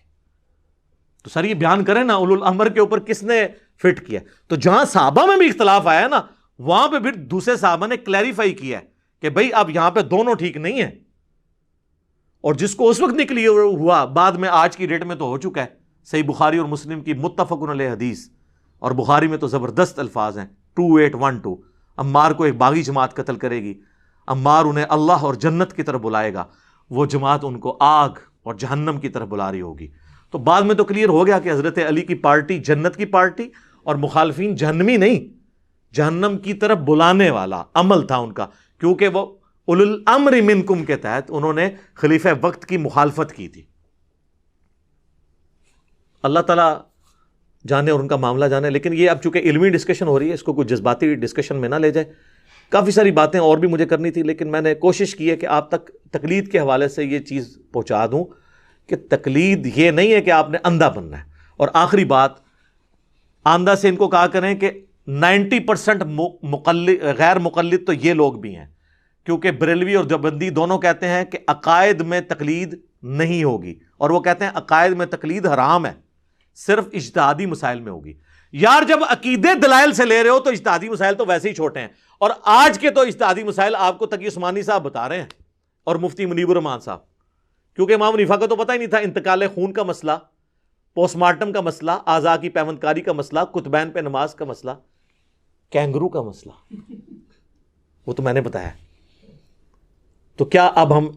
تو سر یہ بیان کریں نا اولو الامر کے اوپر کس نے فٹ کیا؟ تو جہاں صحابہ میں بھی اختلاف آیا نا، وہاں پہ پھر دوسرے صحابہ نے کلیریفائی کیا ہے کہ بھئی اب یہاں پہ دونوں ٹھیک نہیں ہیں. اور جس کو اس وقت نکلی ہوا بعد میں آج کی ڈیٹ میں تو ہو چکا ہے. صحیح بخاری اور مسلم کی متفق علیہ حدیث، اور بخاری میں تو زبردست الفاظ ہیں 2812. عمار کو ایک باغی جماعت قتل کرے گی، عمار انہیں اللہ اور جنت کی طرف بلائے گا، وہ جماعت ان کو آگ اور جہنم کی طرف بلا رہی ہوگی. تو بعد میں تو کلیئر ہو گیا کہ حضرت علی کی پارٹی جنت کی پارٹی اور مخالفین جہنمی نہیں، جہنم کی طرف بلانے والا عمل تھا ان کا، کیونکہ وہ اولو الامر منکم کے تحت انہوں نے خلیفہ وقت کی مخالفت کی تھی. اللہ تعالیٰ جانے اور ان کا معاملہ جانے. لیکن یہ اب چونکہ علمی ڈسکشن ہو رہی ہے، اس کو کوئی جذباتی ڈسکشن میں نہ لے جائے. کافی ساری باتیں اور بھی مجھے کرنی تھی، لیکن میں نے کوشش کی ہے کہ آپ تک تقلید کے حوالے سے یہ چیز پہنچا دوں کہ تقلید یہ نہیں ہے کہ آپ نے اندھا بننا ہے. اور آخری بات، آندھا سے ان کو کہا کریں کہ 90% غیر مقلد تو یہ لوگ بھی ہیں، کیونکہ بریلوی اور دیوبندی دونوں کہتے ہیں کہ عقائد میں تقلید نہیں ہوگی، اور وہ کہتے ہیں عقائد میں تقلید حرام ہے، صرف اجتہادی مسائل میں ہوگی. یار جب عقیدے دلائل سے لے رہے ہو تو اجتہادی مسائل تو ویسے ہی چھوٹے ہیں، اور آج کے تو اجتہادی مسائل آپ کو تقی عثمانی صاحب بتا رہے ہیں اور مفتی منیب الرحمان صاحب. کیونکہ امام حنیفہ کو تو پتہ ہی نہیں تھا انتقال خون کا مسئلہ، پوسٹ مارٹم کا مسئلہ، اعضاء کی پیوندکاری کا مسئلہ، کتبین پہ نماز کا مسئلہ، کینگرو کا مسئلہ، وہ تو میں نے بتایا. تو کیا اب ہم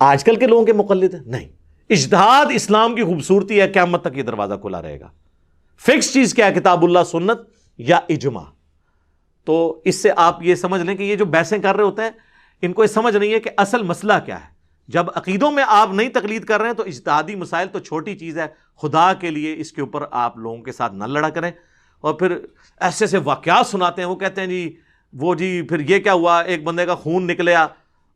آج کل کے لوگوں کے مقلد ہیں؟ نہیں. اجتہاد اسلام کی خوبصورتی ہے، قیامت تک یہ دروازہ کھلا رہے گا. فکس چیز کیا ہے؟ کتاب اللہ، سنت یا اجماع. تو اس سے آپ یہ سمجھ لیں کہ یہ جو بحثیں کر رہے ہوتے ہیں ان کو یہ سمجھ نہیں ہے کہ اصل مسئلہ کیا ہے. جب عقیدوں میں آپ نہیں تقلید کر رہے ہیں تو اجتہادی مسائل تو چھوٹی چیز ہے. خدا کے لیے اس کے اوپر آپ لوگوں کے ساتھ نہ لڑا کریں. اور پھر ایسے ایسے واقعات سناتے ہیں، وہ کہتے ہیں جی پھر یہ کیا ہوا، ایک بندے کا خون نکلیا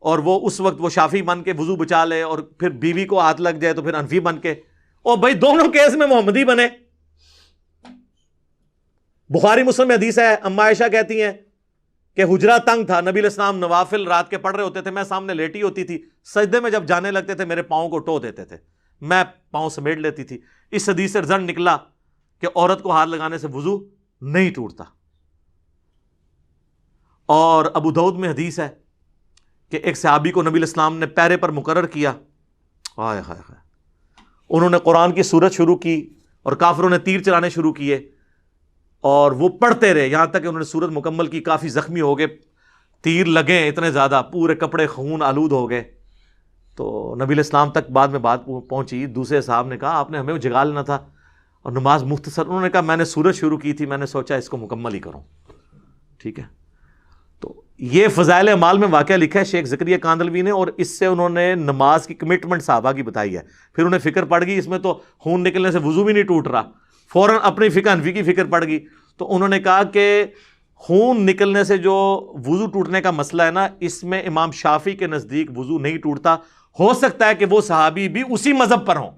اور وہ اس وقت وہ شافی بن کے وضو بچا لے، اور پھر بیوی کو ہاتھ لگ جائے تو پھر انفی بن کے. اور بھائی دونوں کیس میں محمدی بنے. بخاری مسلم میں حدیث ہے، اما عائشہ کہتی ہیں کہ حجرہ تنگ تھا، نبی علیہ السلام نوافل رات کے پڑھ رہے ہوتے تھے، میں سامنے لیٹی ہوتی تھی، سجدے میں جب جانے لگتے تھے میرے پاؤں کو ٹو دیتے تھے، میں پاؤں سمیٹ لیتی تھی. اس حدیث سے رزلٹ نکلا کہ عورت کو ہاتھ لگانے سے وضو نہیں ٹوٹتا. اور ابو داؤد میں حدیث ہے کہ ایک صحابی کو نبی علیہ السلام نے پیرے پر مقرر کیا، ہائے ہائے ہائے، انہوں نے قرآن کی سورت شروع کی اور کافروں نے تیر چلانے شروع کیے، اور وہ پڑھتے رہے یہاں تک کہ انہوں نے سورت مکمل کی. کافی زخمی ہو گئے، تیر لگے اتنے زیادہ، پورے کپڑے خون آلود ہو گئے. تو نبی علیہ السلام تک بعد میں بات پہنچی. دوسرے صاحب نے کہا آپ نے ہمیں جگا لینا تھا. اور نماز مختصر. انہوں نے کہا میں نے سورج شروع کی تھی, میں نے سوچا اس کو مکمل ہی کروں. ٹھیک ہے, تو یہ فضائل اعمال میں واقعہ لکھا ہے شیخ زکریا کاندلوی نے, اور اس سے انہوں نے نماز کی کمٹمنٹ صحابہ کی بتائی ہے. پھر انہیں فکر پڑ گئی اس میں تو خون نکلنے سے وضو بھی نہیں ٹوٹ رہا, فوراً اپنی فقہ حنفی کی فکر پڑ گئی. تو انہوں نے کہا کہ خون نکلنے سے جو وضو ٹوٹنے کا مسئلہ ہے نا, اس میں امام شافعی کے نزدیک وضو نہیں ٹوٹتا. ہو سکتا ہے کہ وہ صحابی بھی اسی مذہب پر ہوں.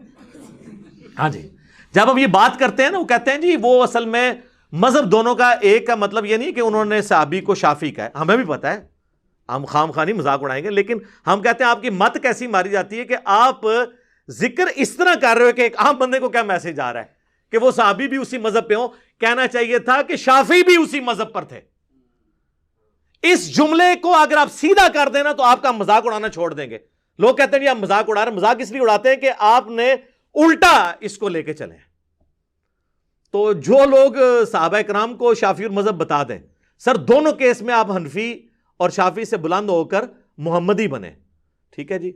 ہاں جی, جب ہم یہ بات کرتے ہیں نا, وہ کہتے ہیں جی وہ اصل میں مذہب دونوں کا ایک کا مطلب یہ نہیں کہ انہوں نے صحابی کو شافعی کہا ہے. ہمیں بھی پتہ ہے, ہم خام خانی مذاق اڑائیں گے, لیکن ہم کہتے ہیں آپ کی مت کیسی ماری جاتی ہے کہ آپ ذکر اس طرح کر رہے ہو کہ ایک عام بندے کو کیا میسج آ رہا ہے کہ وہ صحابی بھی اسی مذہب پہ ہوں. کہنا چاہیے تھا کہ شافعی بھی اسی مذہب پر تھے. اس جملے کو اگر آپ سیدھا کر دینا تو آپ کا مذاق اڑانا چھوڑ دیں گے. لوگ کہتے ہیں جی آپ مذاق اڑا رہے ہیں. مذاق اس لیے اڑاتے ہیں کہ آپ نے الٹا اس کو لے کے چلے. تو جو لوگ صحابہ کرام کو شافعی المذہب بتا دیں, سر دونوں کیس میں آپ حنفی اور شافعی سے بلند ہو کر محمدی بنے. ٹھیک ہے جی.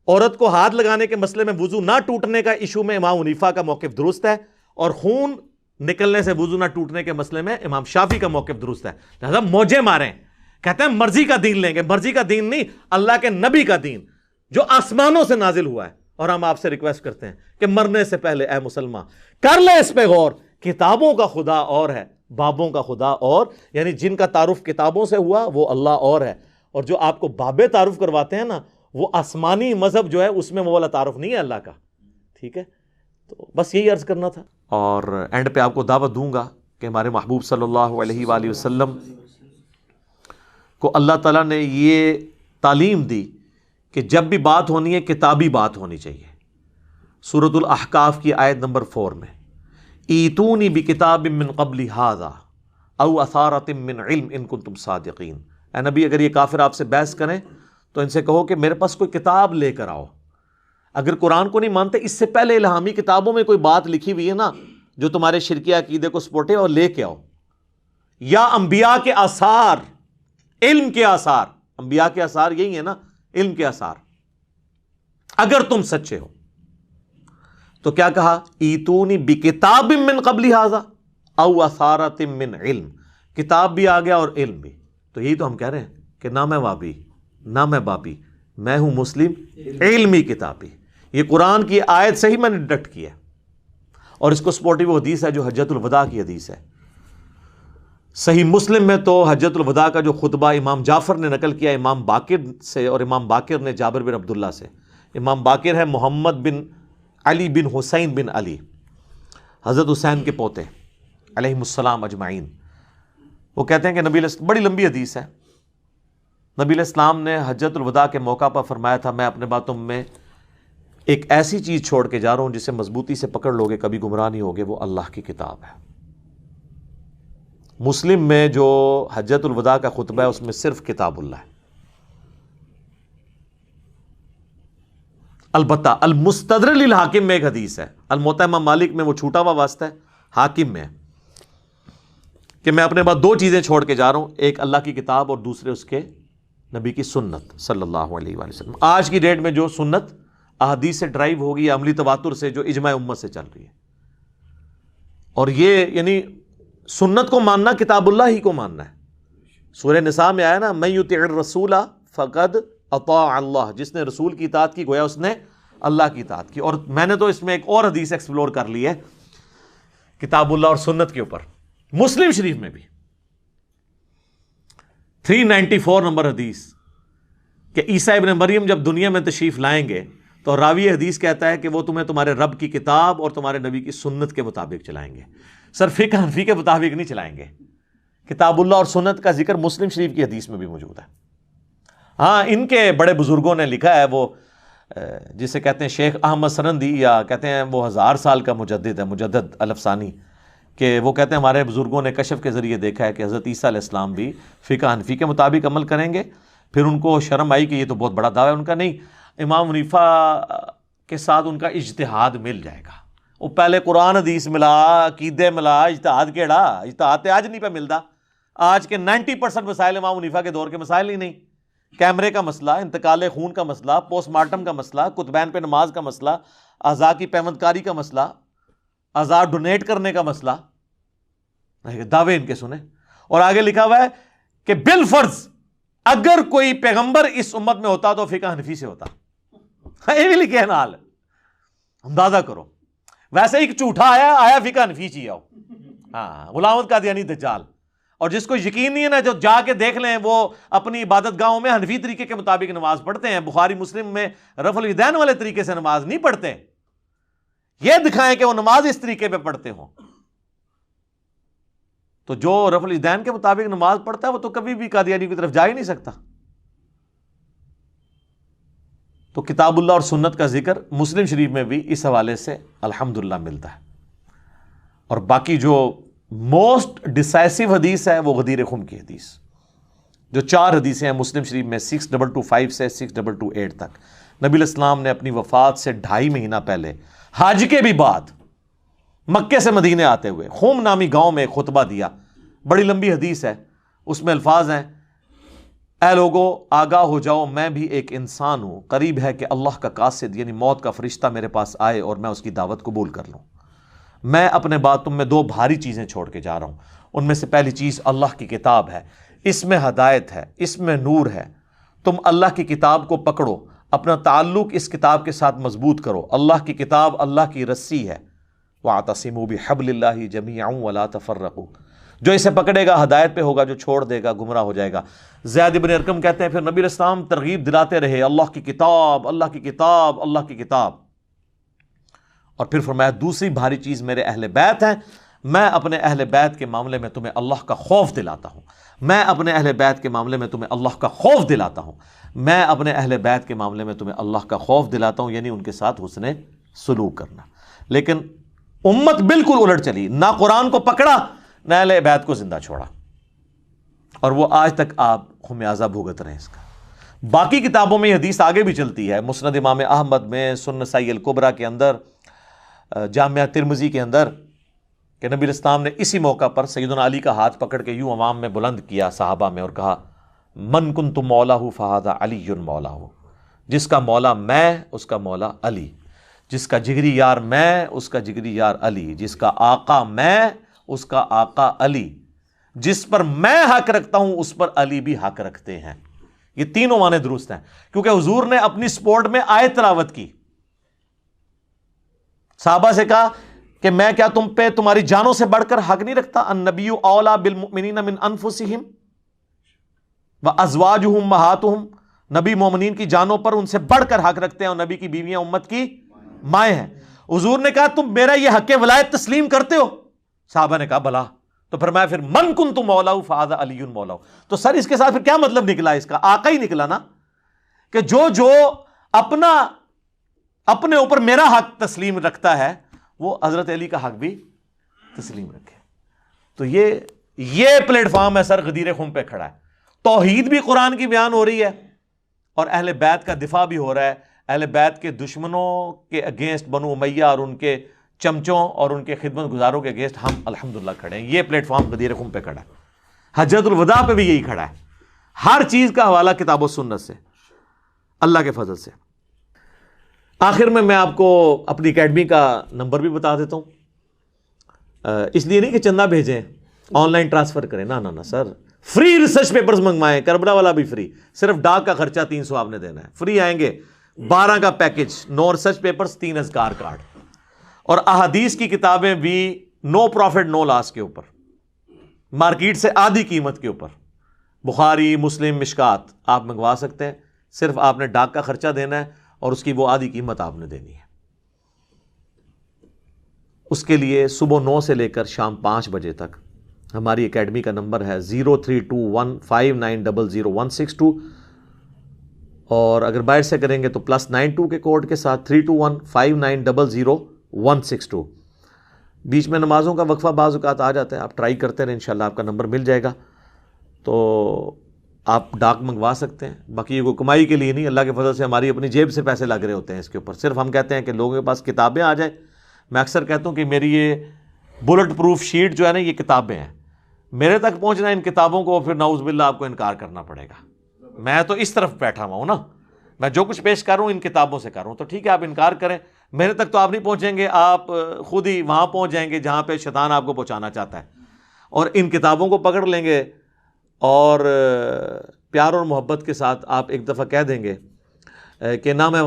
عورت کو ہاتھ لگانے کے مسئلے میں وضو نہ ٹوٹنے کا ایشو میں امام حنیفہ کا موقف درست ہے, اور خون نکلنے سے وضو نہ ٹوٹنے کے مسئلے میں امام شافعی کا موقف درست ہے. لہذا موجے ماریں, کہتے ہیں مرضی کا دین لیں گے. مرضی کا دین نہیں, اللہ کے نبی کا دین جو آسمانوں سے نازل ہوا ہے. اور ہم آپ سے ریکویسٹ کرتے ہیں کہ مرنے سے پہلے اے مسلمان کر لے اس پہ غور. کتابوں کا خدا اور ہے, بابوں کا خدا اور, یعنی جن کا تعارف کتابوں سے ہوا وہ اللہ اور ہے, اور جو آپ کو بابے تعارف کرواتے ہیں نا, وہ آسمانی مذہب جو ہے اس میں وہ والا تعارف نہیں ہے اللہ کا. ٹھیک ہے, تو بس یہی عرض کرنا تھا. اور اینڈ پہ آپ کو دعوت دوں گا کہ ہمارے محبوب صلی اللہ علیہ وآلہ وسلم کو اللہ تعالیٰ نے یہ تعلیم دی کہ جب بھی بات ہونی ہے کتابی بات ہونی چاہیے. سورۃ الاحقاف کی آیت نمبر 4 میں ایتونی بکتاب من قبل ھذا او اثارۃ من علم ان کنتم صادقین. اے نبی, اگر یہ کافر آپ سے بحث کریں تو ان سے کہو کہ میرے پاس کوئی کتاب لے کر آؤ. اگر قرآن کو نہیں مانتے, اس سے پہلے الہامی کتابوں میں کوئی بات لکھی ہوئی ہے نا جو تمہارے شرکی عقیدے کو سپورٹ ہے, اور لے کے آؤ. یا انبیاء کے آثار, علم کے آثار. انبیاء کے آثار یہی ہے نا, علم کے آثار. اگر تم سچے ہو تو کیا کہا, ایتونی بکتاب من قبل ھذا او اثارۃ من علم. کتاب بھی آ گیا اور علم بھی. تو یہی تو ہم کہہ رہے ہیں کہ نہ میں وابی نہ میں بابی, میں ہوں مسلم علمی کتابی. یہ قرآن کی آیت سے ہی میں نے ڈیڈکٹ کیا, اور اس کو سپورٹیو حدیث ہے جو حجۃ الوداع کی حدیث ہے. صحیح مسلم میں تو حجۃ الوداع کا جو خطبہ امام جعفر نے نقل کیا امام باقر سے, اور امام باقر نے جابر بن عبداللہ سے. امام باقر ہے محمد بن علی بن حسین بن علی, حضرت حسین کے پوتے علیہم السلام اجمعین. وہ کہتے ہیں کہ نبی علیہ, بڑی لمبی حدیث ہے, نبی علیہ السلام نے حجۃ الوداع کے موقع پر فرمایا تھا میں اپنے باتوں میں ایک ایسی چیز چھوڑ کے جا رہا ہوں جسے مضبوطی سے پکڑ لوگے کبھی گمراہ نہیں ہوگے, وہ اللہ کی کتاب ہے. مسلم میں جو حجۃ الوداع کا خطبہ ہے اس میں صرف کتاب اللہ ہے. البتہ المستدرک للحاکم میں ایک حدیث ہے, الموطا امام مالک میں وہ چھوٹا ہوا واسطہ ہے, حاکم میں کہ میں اپنے بعد 2 چیزیں چھوڑ کے جا رہا ہوں, ایک اللہ کی کتاب اور دوسرے اس کے نبی کی سنت صلی اللہ علیہ وآلہ وسلم. آج کی ڈیٹ میں جو سنت احادیث سے ڈرائیو ہوگی, عملی تواتر سے, جو اجماع امت سے چل رہی ہے. اور یہ یعنی سنت کو ماننا کتاب اللہ ہی کو ماننا ہے. سورہ نساء میں آیا نا, من یطع الرسول فقد اطاع اللہ, جس نے رسول کی اطاعت کی گویا اس نے اللہ کی اطاعت کی. اور میں نے تو اس میں ایک اور حدیث ایکسپلور کر لی ہے کتاب اللہ اور سنت کے اوپر, مسلم شریف میں بھی 394 نمبر حدیث کہ عیسیٰ ابن مریم جب دنیا میں تشریف لائیں گے تو راوی حدیث کہتا ہے کہ وہ تمہیں تمہارے رب کی کتاب اور تمہارے نبی کی سنت کے مطابق چلائیں گے. سر فقہ حنفی کے مطابق نہیں چلائیں گے. کتاب اللہ اور سنت کا ذکر مسلم شریف کی حدیث میں بھی موجود ہے. ہاں, ان کے بڑے بزرگوں نے لکھا ہے, وہ جسے کہتے ہیں شیخ احمد سرندی, یا کہتے ہیں وہ 1000 سال کا مجدد ہے, مجدد الفسانی, کہ وہ کہتے ہیں ہمارے بزرگوں نے کشف کے ذریعے دیکھا ہے کہ حضرت عیسیٰ علیہ السلام بھی فقہ حنفی کے مطابق عمل کریں گے. پھر ان کو شرم آئی کہ یہ تو بہت بڑا دعویٰ ہے ان کا. نہیں, امام حنیفہ کے ساتھ ان کا اجتہاد مل جائے گا. وہ پہلے قرآن حدیث ملا, عقیدے ملا, اجتہاد کیڑا, اجتہاد آج نہیں پہ ملتا. آج کے 90% مسائل امام حنیفہ کے دور کے مسائل ہی نہیں. کیمرے کا مسئلہ, انتقال خون کا مسئلہ, پوسٹ مارٹم کا مسئلہ, کتبین پہ نماز کا مسئلہ, اعضاء کی پیوند کاری کا مسئلہ, آزاد ڈونیٹ کرنے کا مسئلہ، دعوے ان کے سنیں. اور آگے لکھا ہوا ہے کہ بالفرض اگر کوئی پیغمبر اس امت میں ہوتا تو فقہ حنفی سے ہوتا. یہ بھی لکھے ہیں نا، حال اندازہ کرو. ویسے ایک جھوٹا آیا فقہ حنفی چی آؤ. ہاں، غلام احمد قادیانی دجال. اور جس کو یقین نہیں ہے نا، جو جا کے دیکھ لیں، وہ اپنی عبادت گاہوں میں حنفی طریقے کے مطابق نماز پڑھتے ہیں، بخاری مسلم میں رفع الیدین والے طریقے سے نماز نہیں پڑھتے. یہ دکھائیں کہ وہ نماز اس طریقے پہ پڑھتے ہوں. تو جو رفع الیدین کے مطابق نماز پڑھتا ہے وہ تو کبھی بھی قادیانی کی طرف جا ہی نہیں سکتا. تو کتاب اللہ اور سنت کا ذکر مسلم شریف میں بھی اس حوالے سے الحمدللہ ملتا ہے. اور باقی جو موسٹ ڈسائسو حدیث ہے وہ غدیر خم کی حدیث، جو 4 حدیثیں ہیں مسلم شریف میں 6225 سے 6228 تک. نبی علیہ السلام نے اپنی وفات سے 2.5 مہینہ پہلے حج کے بھی بعد مکے سے مدینے آتے ہوئے خم نامی گاؤں میں ایک خطبہ دیا. بڑی لمبی حدیث ہے، اس میں الفاظ ہیں: اے لوگو آگاہ ہو جاؤ، میں بھی ایک انسان ہوں، قریب ہے کہ اللہ کا قاصد یعنی موت کا فرشتہ میرے پاس آئے اور میں اس کی دعوت قبول کر لوں. میں اپنے بعد تم میں 2 بھاری چیزیں چھوڑ کے جا رہا ہوں. ان میں سے پہلی چیز اللہ کی کتاب ہے، اس میں ہدایت ہے، اس میں نور ہے. تم اللہ کی کتاب کو پکڑو، اپنا تعلق اس کتاب کے ساتھ مضبوط کرو. اللہ کی کتاب اللہ کی رسی ہے. وَاعْتَصِمُوا بِحَبْلِ اللَّهِ جَمِيعًا وَلَا تَفَرَّقُوا. جو اسے پکڑے گا ہدایت پہ ہوگا، جو چھوڑ دے گا گمراہ ہو جائے گا. زید بن ارقم کہتے ہیں پھر نبی علیہ السلام ترغیب دلاتے رہے، اللہ کی کتاب، اللہ کی کتاب، اللہ کی کتاب. اور پھر فرمایا دوسری بھاری چیز میرے اہل بیت ہیں، میں اپنے اہل بیت کے معاملے میں تمہیں اللہ کا خوف دلاتا ہوں. میں اپنے اہل بیت کے معاملے میں تمہیں اللہ کا خوف دلاتا ہوں. میں اپنے اہل بیت کے معاملے میں تمہیں اللہ کا خوف دلاتا ہوں، یعنی ان کے ساتھ حسن سلوک کرنا. لیکن امت بالکل الٹ چلی، نہ قرآن کو پکڑا نہ اہل بیت کو زندہ چھوڑا. اور وہ آج تک آپ خمیازہ بھگت رہے ہیں اس کا. باقی کتابوں میں یہ حدیث آگے بھی چلتی ہے، مسند امام احمد میں، سنن نسائی الکبریٰ کے اندر، جامعہ ترمذی کے اندر، کہ نبی علیہ السلام نے اسی موقع پر سیدنا علی کا ہاتھ پکڑ کے یوں عوام میں بلند کیا صحابہ میں اور کہا: من کنت مولاہ فہذا علی مولاہ. جس کا مولا میں، اس کا مولا علی. جس کا جگری یار میں، اس کا جگری یار علی. جس کا آقا میں، اس کا آقا علی. جس پر میں حق رکھتا ہوں اس پر علی بھی حق رکھتے ہیں. یہ تینوں معنی درست ہیں، کیونکہ حضور نے اپنی سپورٹ میں آیت تلاوت کی. صحابہ سے کہا کہ میں کیا تم پہ تمہاری جانوں سے بڑھ کر حق نہیں رکھتا؟ النبی اولا بالمؤمنین من انفسہم وازواجہم امہاتہم. نبی مومنین کی جانوں پر ان سے بڑھ کر حق رکھتے ہیں، اور نبی کی بیویاں امت کی مائیں ہیں. حضور نے کہا تم میرا یہ حق ولایت تسلیم کرتے ہو؟ صحابہ نے کہا بلا. تو فرمایا پھر من کنت مولاہ فہذا علی مولاہ. تو سر اس کے ساتھ پھر کیا مطلب نکلا؟ اس کا آقا ہی نکلا نا، کہ جو اپنے اوپر میرا حق تسلیم رکھتا ہے وہ حضرت علی کا حق بھی تسلیم رکھے. تو یہ پلیٹ فارم ہے سر، غدیر خم پہ کھڑا ہے. توحید بھی قرآن کی بیان ہو رہی ہے اور اہل بیت کا دفاع بھی ہو رہا ہے. اہل بیت کے دشمنوں کے اگینسٹ بنو امیہ اور ان کے چمچوں اور ان کے خدمت گزاروں کے اگینسٹ ہم الحمدللہ کھڑے ہیں. یہ پلیٹ فارم غدیر خم پہ کھڑا ہے. حجۃ الوداع پہ بھی یہی کھڑا ہے. ہر چیز کا حوالہ کتاب و سنت سے، اللہ کے فضل سے. آخر میں آپ کو اپنی اکیڈمی کا نمبر بھی بتا دیتا ہوں. اس لیے نہیں کہ چندہ بھیجیں، آن لائن ٹرانسفر کریں، نہ سر. فری ریسرچ پیپرز منگوائیں، کربلا والا بھی فری. صرف ڈاک کا خرچہ 300 آپ نے دینا ہے. فری آئیں گے 12 کا پیکج، 9 ریسرچ پیپرز، 3 اذکار کارڈ. اور احادیث کی کتابیں بھی نو پروفٹ نو لاس کے اوپر، مارکیٹ سے آدھی قیمت کے اوپر. بخاری، مسلم، مشکات آپ منگوا سکتے ہیں. صرف آپ نے ڈاک کا خرچہ دینا ہے اور اس کی وہ آدھی قیمت آپ نے دینی ہے. اس کے لیے صبح 9 سے لے کر شام 5 بجے تک ہماری اکیڈمی کا نمبر ہے 032159000162. اور اگر باہر سے کریں گے تو +92 کے کوڈ کے ساتھ 32159000162. بیچ میں نمازوں کا وقفہ بعض اوقات آ جاتا ہے، آپ ٹرائی کرتے رہیں، انشاءاللہ آپ کا نمبر مل جائے گا. تو آپ ڈاک منگوا سکتے ہیں. باقی یہ کوئی کمائی کے لیے نہیں، اللہ کے فضل سے ہماری اپنی جیب سے پیسے لگ رہے ہوتے ہیں اس کے اوپر. صرف ہم کہتے ہیں کہ لوگوں کے پاس کتابیں آ جائیں. میں اکثر کہتا ہوں کہ میری یہ بلٹ پروف شیٹ جو ہے نا، یہ کتابیں ہیں. میرے تک پہنچنا ان کتابوں کو پھر نعوذ باللہ آپ کو انکار کرنا پڑے گا. میں تو اس طرف بیٹھا ہوا ہوں نا، میں جو کچھ پیش کر رہا ہوں ان کتابوں سے کر رہا ہوں. تو ٹھیک ہے آپ انکار کریں، میرے تک تو آپ نہیں پہنچیں گے، آپ خود ہی وہاں پہنچ جائیں گے جہاں پہ شیطان آپ کو پہنچانا چاہتا ہے، اور ان کتابوں کو پکڑ لیں گے اور پیار اور محبت کے ساتھ آپ ایک دفعہ کہہ دیں گے کہ نہ میں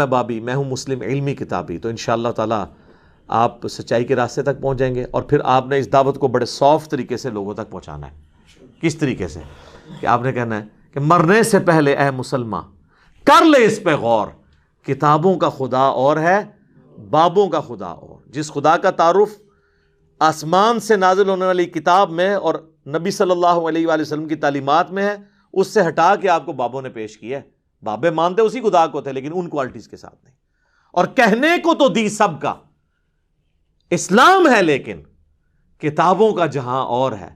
بابی، میں ہوں مسلم علمی کتابی، تو انشاءاللہ تعالی آپ سچائی کے راستے تک پہنچ جائیں گے۔ اور پھر آپ نے اس دعوت کو بڑے سافٹ طریقے سے لوگوں تک پہنچانا ہے۔ کس طریقے سے؟ کہ آپ نے کہنا ہے کہ مرنے سے پہلے اے مسلمان کر لے اس پہ غور، کتابوں کا خدا اور ہے، بابوں کا خدا اور۔ جس خدا کا تعارف آسمان سے نازل ہونے والی کتاب میں اور نبی صلی اللہ علیہ وآلہ وسلم کی تعلیمات میں ہے، اس سے ہٹا کے آپ کو بابوں نے پیش کیا ہے۔ بابے مانتے اسی خدا کو تھے لیکن ان کوالٹیز کے ساتھ نہیں، اور کہنے کو تو دی سب کا اسلام ہے، لیکن کتابوں کا جہاں اور ہے،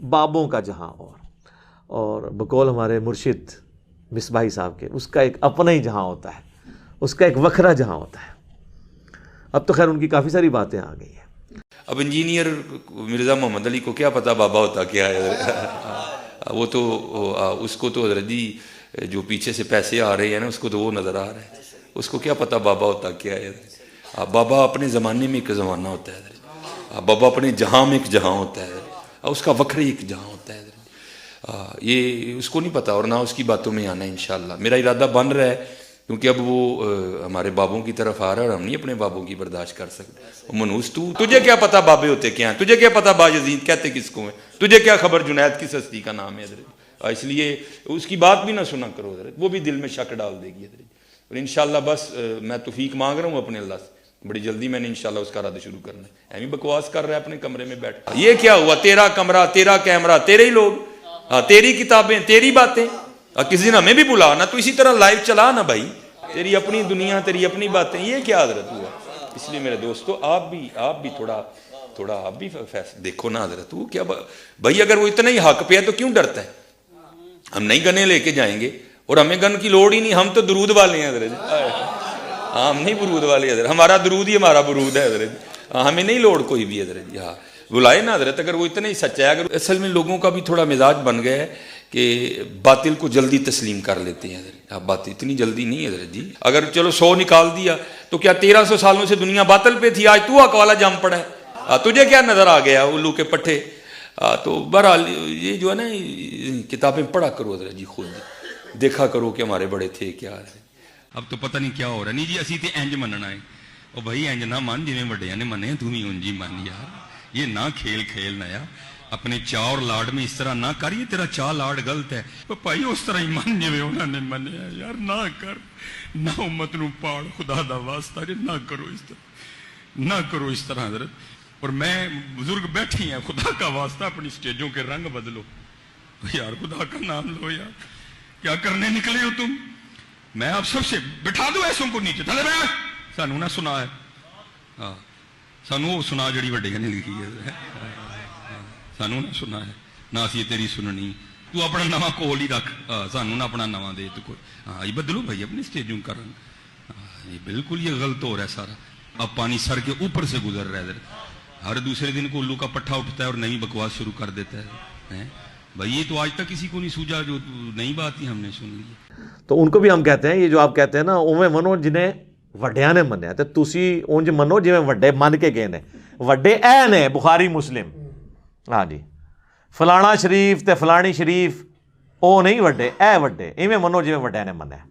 بابوں کا جہاں اور بقول ہمارے مرشد مصباحی صاحب کے، اس کا ایک اپنا ہی جہاں ہوتا ہے، اس کا ایک وکھرا جہاں ہوتا ہے۔ اب تو خیر ان کی کافی ساری باتیں آ گئی ہیں۔ اب انجینئر مرزا محمد علی کو کیا پتا بابا ہوتا کیا ہے؟ وہ تو اس کو تو حضرت جی جو پیچھے سے پیسے آ رہے ہیں نا، اس کو تو وہ نظر آ رہا ہے، اس کو کیا پتا بابا ہوتا کیا ہے؟ بابا اپنے زمانے میں ایک زمانہ ہوتا ہے، بابا اپنے جہاں میں ایک جہاں ہوتا ہے، اس کا وکھرے ایک جہاں ہوتا ہے۔ یہ اس کو نہیں پتا اور نہ اس کی باتوں میں آنا ہے۔ انشاءاللہ میرا ارادہ بن رہا ہے، کیونکہ اب وہ ہمارے بابوں کی طرف آ رہا ہے اور ہم نہیں اپنے بابوں کی برداشت کر سکتے۔ منوس تجھے کیا پتا بابے ہوتے کیا ہیں؟ تجھے کیا پتا باجزید کہتے کس کو ہیں؟ تجھے کیا خبر جنید کس ہستی کا نام ہے حضرت؟ اس لیے اس کی بات بھی نہ سنا کرو حضرت، وہ بھی دل میں شک ڈال دے گی حضرت۔ اور انشاءاللہ بس میں توفیق مانگ رہا ہوں اپنے اللہ سے، بڑی جلدی میں نے انشاءاللہ اس کا رد شروع کرنا ہے۔ ایمی بکواس کر رہا ہے اپنے کمرے میں بیٹھ، یہ کیا ہوا؟ تیرا کمرہ، تیرا کیمرہ، تیرے ہی لوگ، تیری کتابیں، تیری باتیں، کسی دن ہمیں بھی بلا نا، تو اسی طرح لائیو چلا نا بھائی، تیری اپنی دنیا، تیری اپنی باتیں، یہ کیا حضرت ہوا؟ اس لیے میرے دوستو آپ بھی تھوڑا آپ بھی دیکھو نا حضرت، وہ کیا بھائی، اگر وہ اتنا ہی حق پہ ہے تو کیوں ڈرتا ہے؟ ہم نہیں گنے لے کے جائیں گے، اور ہمیں گن کی لوڑ ہی نہیں، ہم تو درود والے ہیں حضرت، ہم نہیں برود والے حضرت، ہمارا درود ہی ہمارا برود ہے حضرت، ہمیں نہیں لوڑ کوئی بھی حضرت۔ ہاں بلائے نا حضرت، اگر وہ اتنا ہی سچا ہے۔ اگر اصل میں لوگوں کا بھی تھوڑا مزاج بن گیا ہے کہ باطل کو جلدی تسلیم کر لیتے ہیں حضرت، بات اتنی جلدی نہیں حضرت جی۔ اگر چلو 100 نکال دیا تو کیا 1300 سالوں سے دنیا باطل پہ تھی، آج تو حق والا جم پڑا ہے، تجھے کیا نظر آ گیا الو کے پٹھے؟ تو بہرحال یہ جو ہے نا کتابیں پڑھا کرو حضرت جی، خود دیکھا کرو کہ ہمارے بڑے تھے کیا ہے۔ اب تو پتہ نہیں کیا ہو رہا، نہیں جی اسی تے انج مننا ہے، او بھائی انج نہ من جویں وڈیاں نے منے، تو بھی انج ہی من یار، یہ نہ کھیل نہ یار، اپنے چاء اور لاڈ میں اس طرح نہ کر، یہ تیرا چاء لاڈ غلط ہے، او بھائی اس طرح ہی من جویں انہوں نے منیا یار، نہ کر، نہ امت نو پاڑ، خدا دا واسطہ نہ کرو اس طرح، نہ کرو اس طرح حضرت۔ اور میں بزرگ بیٹھی ہیں، خدا کا واسطہ اپنی سٹیجوں کے رنگ بدلو یار، خدا کا نام لو یار، کیا کرنے نکلے ہو تم؟ میں آپ سب سے بٹھا دوں ایسوں کو نیچے، تھلے بیٹھ، سانو نہ سنا ہے، سانو وہ سنا جڑی وڈیاں نے لکھی ہے، سانو نہ سنا ہے، نہ اسی تیری سننی، تو اپنا نواں کول ہی رکھ، سانو نہ اپنا نواں دے تو کوئی، ہاں یہ بدلو بھائی اپنی سٹیجوں کا رنگ، یہ بالکل یہ غلط ہو رہا ہے سارا۔ اب پانی سر کے اوپر سے گزر رہا ہے، ہر دوسرے دن کو الو کا پٹھا اٹھتا ہے اور نئی بکواس شروع کر دیتا ہے بھائی، یہ تو آج تک کسی کو نہیں سوجا، جو نئی بات ہی ہم نے سن لی۔ تو ان کو بھی ہم کہتے ہیں، یہ جو آپ کہتے ہیں نا اویں منو جنہیں وڈیاں نے منیا، تے تسی اونج منو جویں وڈے من کے گئے نے، وڈے اے نے بخاری مسلم، ہاں جی فلانا شریف تے فلانی شریف او نہیں وڈے، اے وڈے ایویں منو جویں وڈے نے منیا،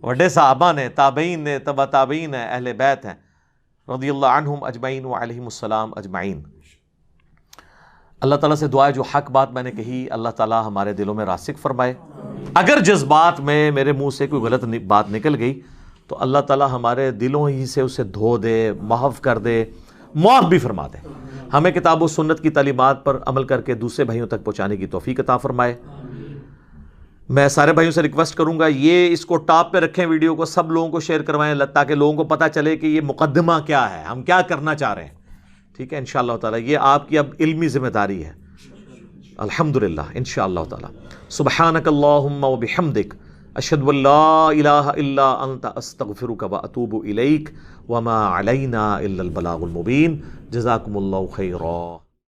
وڈے صحابہ نے، تابعین نے، تبع تابعین ہیں، اہل بیت ہیں رضی اللہ عنہم اجمعین وعلیہم السلام اجمعین۔ اللہ تعالیٰ سے دعا ہے جو حق بات میں نے کہی اللہ تعالیٰ ہمارے دلوں میں راسخ فرمائے، اگر جذبات میں میرے منہ سے کوئی غلط بات نکل گئی تو اللہ تعالیٰ ہمارے دلوں ہی سے اسے دھو دے، محو کر دے، معاف بھی فرما دے، ہمیں کتاب و سنت کی تعلیمات پر عمل کر کے دوسرے بھائیوں تک پہنچانے کی توفیق عطا فرمائے۔ میں سارے بھائیوں سے ریکویسٹ کروں گا یہ اس کو ٹاپ پہ رکھیں، ویڈیو کو سب لوگوں کو شیئر کروائیں تاکہ لوگوں کو پتہ چلے کہ یہ مقدمہ کیا ہے، ہم کیا کرنا چاہ رہے ہیں، ٹھیک ہے انشاءاللہ تعالی یہ آپ کی اب علمی ذمہ داری ہے الحمدللہ انشاءاللہ تعالی۔ سبحانک اللہم و بحمدک اشہد ان لا الہ الا انت استغفرک و اتوب الیک وما علینا الا البلاغ المبین۔ جزاکم اللہ خیرا۔